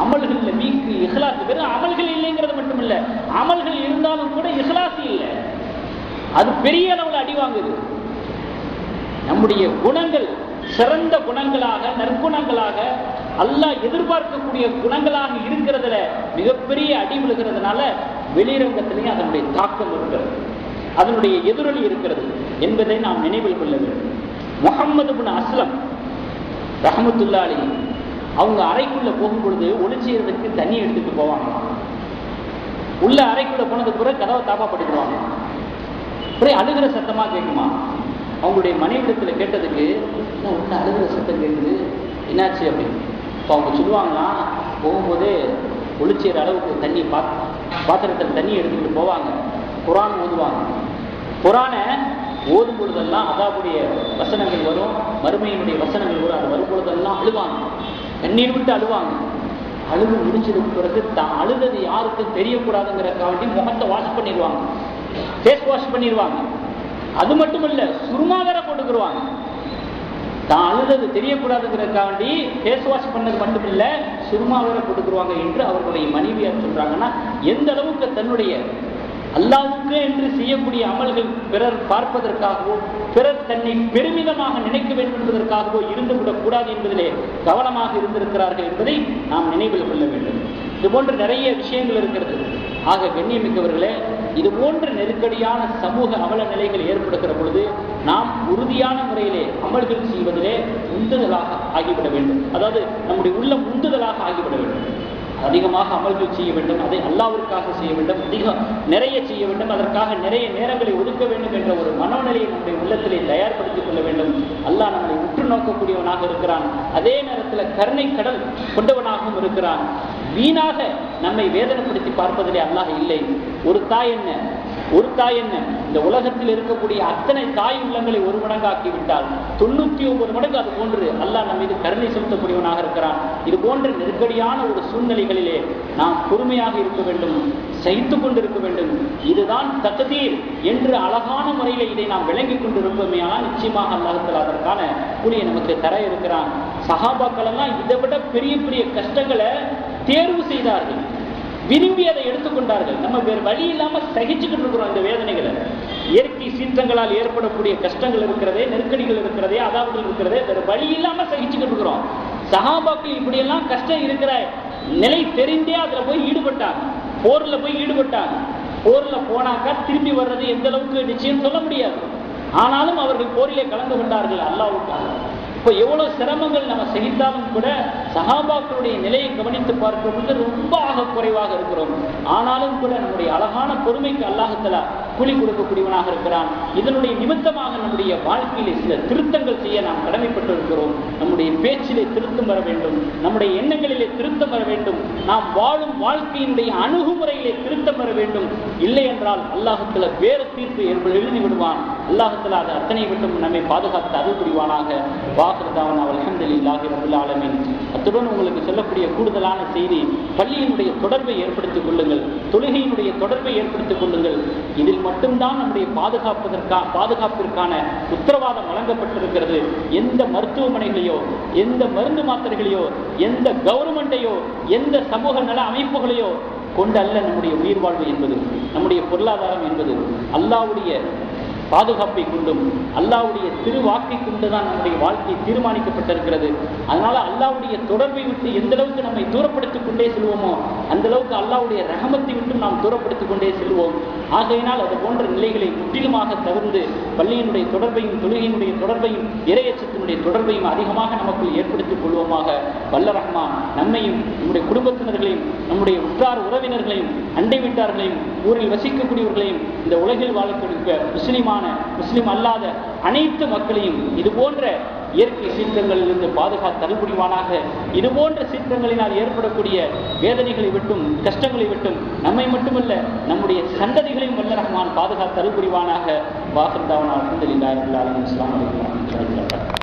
அமல்கள்ல வீக்கு, இஹ்லாஸ். வெறும் அமல்கள் இல்லைங்கிறது மட்டும் இல்ல, அமல்கள் இருந்தாலும் கூட இஹ்லாஸ் இல்லை, அது பெரிய அளவில் அடி வாங்குது. நம்முடைய குணங்கள் சிறந்த குணங்களாக, நற்குணங்களாக, அல்லாஹ் எதிர்பார்க்கக்கூடிய குணங்களாக இருக்கிறதுல மிகப்பெரிய அடி விழுகிறதுனால வெளிரங்கத்திலேயே அதனுடைய தாக்கம் இருக்கிறது, அதனுடைய எதிரொலி இருக்கிறது என்பதை நாம் நினைவில் கொள்ள வேண்டும். முஹம்மது இப்னு அஸ்லம் ரஹ்மத்துல்லாஹி அலைஹி அவங்க அறைக்குள்ள போகும்பொழுது ஒளி செய்யறதுக்கு தண்ணி எடுத்துட்டு போவாங்க. உள்ள அறைக்குள்ள போனதுக்கு பிறகு கதவை தாப்பா பட்டுக்குவாங்க. அப்புறம் அழுகிற சத்தமா கேட்குமா. அவங்களுடைய மனைவிடத்துல கேட்டதுக்கு, உள்ள அழுகிற சத்தம் கேட்குது, என்னாச்சு அப்படின்னு. இப்போ அவங்க சொல்லுவாங்கன்னா, போகும்போதே ஒளி செய்கிற அளவுக்கு தண்ணி பாத்திரத்தில் தண்ணி எடுத்துக்கிட்டு போவாங்க. குர்ஆன் ஓதுவாங்க. குர்ஆனை ஓதும் பொழுதெல்லாம் அதாவுடைய வசனங்கள் வரும், மறுமையினுடைய வசனங்கள் வரும். அது வரும் பொழுதெல்லாம் அழுவாங்க, கண்ணீர் விட்டு அழுவாங்க. அழுது முடிச்சதுக்கு பிறகு தான் அழுதது யாருக்கும் தெரியக்கூடாதுங்கிறக்காண்டி முகத்தை வாஷ் பண்ணிடுவாங்க, ஃபேஸ் வாஷ் பண்ணிடுவாங்க. அது மட்டும் இல்ல, சுருமா வேற போட்டுக்கிடுவாங்க. தான் அழுதது தெரியக்கூடாதுங்கிறக்காண்டி ஃபேஸ் வாஷ் பண்ணது மட்டும் இல்ல, சுருமா வேற போட்டுக்கிடுவாங்க என்று அவர்களுடைய மனைவியார் சொல்றாங்கன்னா, எந்த அளவுக்கு தன்னுடைய அல்லாஹ்வுக்கு என்று செய்யக்கூடிய அமல்கள் பிறர் பார்ப்பதற்காகவோ, பிறர் தன்னை பெருமிதமாக நினைக்க வேண்டும் என்பதற்காகவோ இருந்துவிடக் கூடாது என்பதிலே கவனமாக இருந்திருக்கிறார்கள் என்பதை நாம் நினைவில் கொள்ள வேண்டும். இது போன்ற நிறைய விஷயங்கள் இருக்கிறது. ஆக கண்ணியமிக்கவர்களே, இது போன்ற நெருக்கடியான சமூக அவல நிலைகள் ஏற்படுகிற பொழுது நாம் உறுதியான முறையிலே அமல்கள் செய்வதிலே உந்துதலாக ஆகிவிட வேண்டும். அதாவது நம்முடைய உள்ளம் உந்துதலாக ஆகிவிட வேண்டும். அதிகமாக அமல்கள் செய்ய வேண்டும், அதை அல்லாஹ்விற்காக செய்ய வேண்டும், நிறைய செய்ய வேண்டும், அதற்காக நிறைய நேரங்களை ஒதுக்க வேண்டும் என்ற ஒரு மனோநிலையை நம்முடைய உள்ளத்திலே தயார்படுத்திக் கொள்ள வேண்டும். அல்லாஹ் நம்மை உற்று நோக்கக்கூடியவனாக இருக்கிறான், அதே நேரத்தில் கருணை கடல் கொண்டவனாகவும் இருக்கிறான். வீணாக நம்மை வேதனைப்படுத்தி பார்ப்பதிலே அல்லாஹ் இல்லை. ஒரு தாய் என்ன இந்த உலகத்தில் இருக்கக்கூடிய அத்தனை தாய் உள்ளங்களை ஒரு மடங்காக்கி விட்டால் 99 மடங்கு அது போன்று அல்லாஹ் நம்ம மீது கருணை செலுத்தக்கூடியவனாக இருக்கிறான். இது போன்ற நெருக்கடியான ஒரு சூழ்நிலைகளிலே நாம் பொறுமையாக இருக்க வேண்டும், சகித்து கொண்டிருக்க வேண்டும். இதுதான் தக்தீர் என்று அழகான முறையில் இதை நாம் விளங்கி கொண்டிருப்போமே, ஆனால் நிச்சயமாக அல்லாஹ் அதற்கான கூலியை நமக்கு தர இருக்கிறான். சஹாபாக்கள் எல்லாம் இதை விட பெரிய பெரிய கஷ்டங்களை தேர்வு செய்தார்கள், விரும்பி அதை எடுத்துக்கொண்டார்கள். நம்ம வேறு வழி இல்லாம சகிச்சுக்கிட்டு இருக்கிறோம் இந்த வேதனைகளை. இயற்கை சீற்றங்களால் ஏற்படக்கூடிய கஷ்டங்கள் இருக்கிறதே, நெருக்கடிகள் இருக்கிறதே, அதாவது இருக்கிறதே, வேறு வழி இல்லாம சகிச்சுக்கிட்டு இருக்கிறோம். சஹாபாக்கள் இப்படியெல்லாம் கஷ்டம் இருக்கிற நிலை தெரிந்தே அதுல போய் ஈடுபட்டாங்க, போர்ல போய் ஈடுபட்டாங்க. போர்ல போனாக்கா திரும்பி வர்றது எந்த அளவுக்கு நிச்சயம் சொல்ல முடியாது. ஆனாலும் அவர்கள் போரிலே கலந்து கொண்டார்கள் அல்லாஹ்வுக்காக. இப்போ எவ்வளவு சிரமங்கள் நம்ம சகித்தாலும் கூட சஹாபாக்களுடைய நிலையை கவனித்து பார்க்கும் பொழுது ரொம்ப குறைவாக இருக்கிறோம். ஆனாலும் கூட நம்முடைய அழகான பொறுமைக்கு அல்லாஹ் தஆலா கூலி கொடுக்கக்கூடியவனாக இருக்கிறான். இதனுடைய நிமித்தமாக நம்முடைய வாழ்க்கையிலே சில திருத்தங்கள் செய்ய நாம் கடமைப்பட்டு இருக்கிறோம். நம்முடைய பேச்சிலே திருத்தம் வர வேண்டும், நம்முடைய எண்ணங்களிலே திருத்தம் வர வேண்டும், நாம் வாழும் வாழ்க்கையினுடைய அணுகுமுறையிலே திருத்தம் வர வேண்டும். இல்லை என்றால் அல்லாஹ் தஆலா வேறு தீர்ப்பு எழுதி விடுவான். அல்லாஹ் தஆலா அது அத்தனை விட்டும் நம்மை பாதுகாத்து அருள் புரிவானாக. வாஹிருதாவனா அல்ஹம்துலில்லாஹி ரப்பில் ஆலமீன். அத்துடன் உங்களுக்கு சொல்லக்கூடிய கூடுதலான செய்தி, பள்ளியினுடைய தொடர்பை ஏற்படுத்திக் கொள்ளுங்கள், தொழுகையினுடைய தொடர்பை ஏற்படுத்திக் கொள்ளுங்கள். இதில் மட்டும்தான் நம்முடைய பாதுகாப்பிற்கான உத்தரவாதம் வழங்கப்பட்டிருக்கிறது. எந்த மருத்துவமனைகளையோ, எந்த மருந்து மாத்திரைகளையோ, எந்த கவர்மெண்டையோ, எந்த சமூக நல அமைப்புகளையோ கொண்டு அல்ல நம்முடைய உயிர் வாழ்வு என்பது, நம்முடைய பொருளாதாரம் என்பது அல்லாஹ்வுடைய பாதுகாப்பை கொண்டும் அல்லாஹ்வுடைய திருவாக்கை கொண்டுதான் நம்முடைய வாழ்க்கை தீர்மானிக்கப்பட்டிருக்கிறது. அதனால அல்லாஹ்வுடைய தொடர்பை விட்டு எந்த அளவுக்கு நம்மை தூரப்படுத்திக் கொண்டே செல்வோமோ அந்த அளவுக்கு அல்லாஹ்வுடைய ரஹமத்தை விட்டு நாம் தூரப்படுத்திக் கொண்டே செல்வோம். ஆகையினால் அது போன்ற நிலைகளை முற்றிலுமாக தவிர்த்து பள்ளியினுடைய தொடர்பையும், தொழுகையினுடைய தொடர்பையும், இறையச்சத்தினுடைய தொடர்பையும் அதிகமாக நமக்குள் ஏற்படுத்திக் கொள்வோமாக. வல்ல ரஹ்மான் நம்மையும், நம்முடைய குடும்பத்தினர்களையும், நம்முடைய உற்றார் உறவினர்களையும், அண்டை வீட்டார்களையும், ஊரில் வசிக்கக்கூடியவர்களையும், இந்த உலகில் வாழக்கூடிய முஸ்லிம் அல்லாத அனைத்து மக்களையும் இது போன்ற இயற்கை சீற்றங்களிலிருந்து பாதுகாத்து அருள் புரிவானாக. இது போன்ற சீற்றங்களினால் ஏற்படக்கூடிய வேதனைகளை விட்டும், கஷ்டங்களை விட்டும் நம்மை மட்டுமல்ல நம்முடைய சந்ததிகளையும் வல்ல ரஹ்மான் பாதுகாத்து அருள் புரிவானாக. வாஹிருதாவனா அல்ஹம்துலில்லாஹி ரப்பில் ஆலமீன். அஸ்ஸலாமு அலைக்கும் வரஹ்மத்துல்லாஹி வபரகாத்துஹு.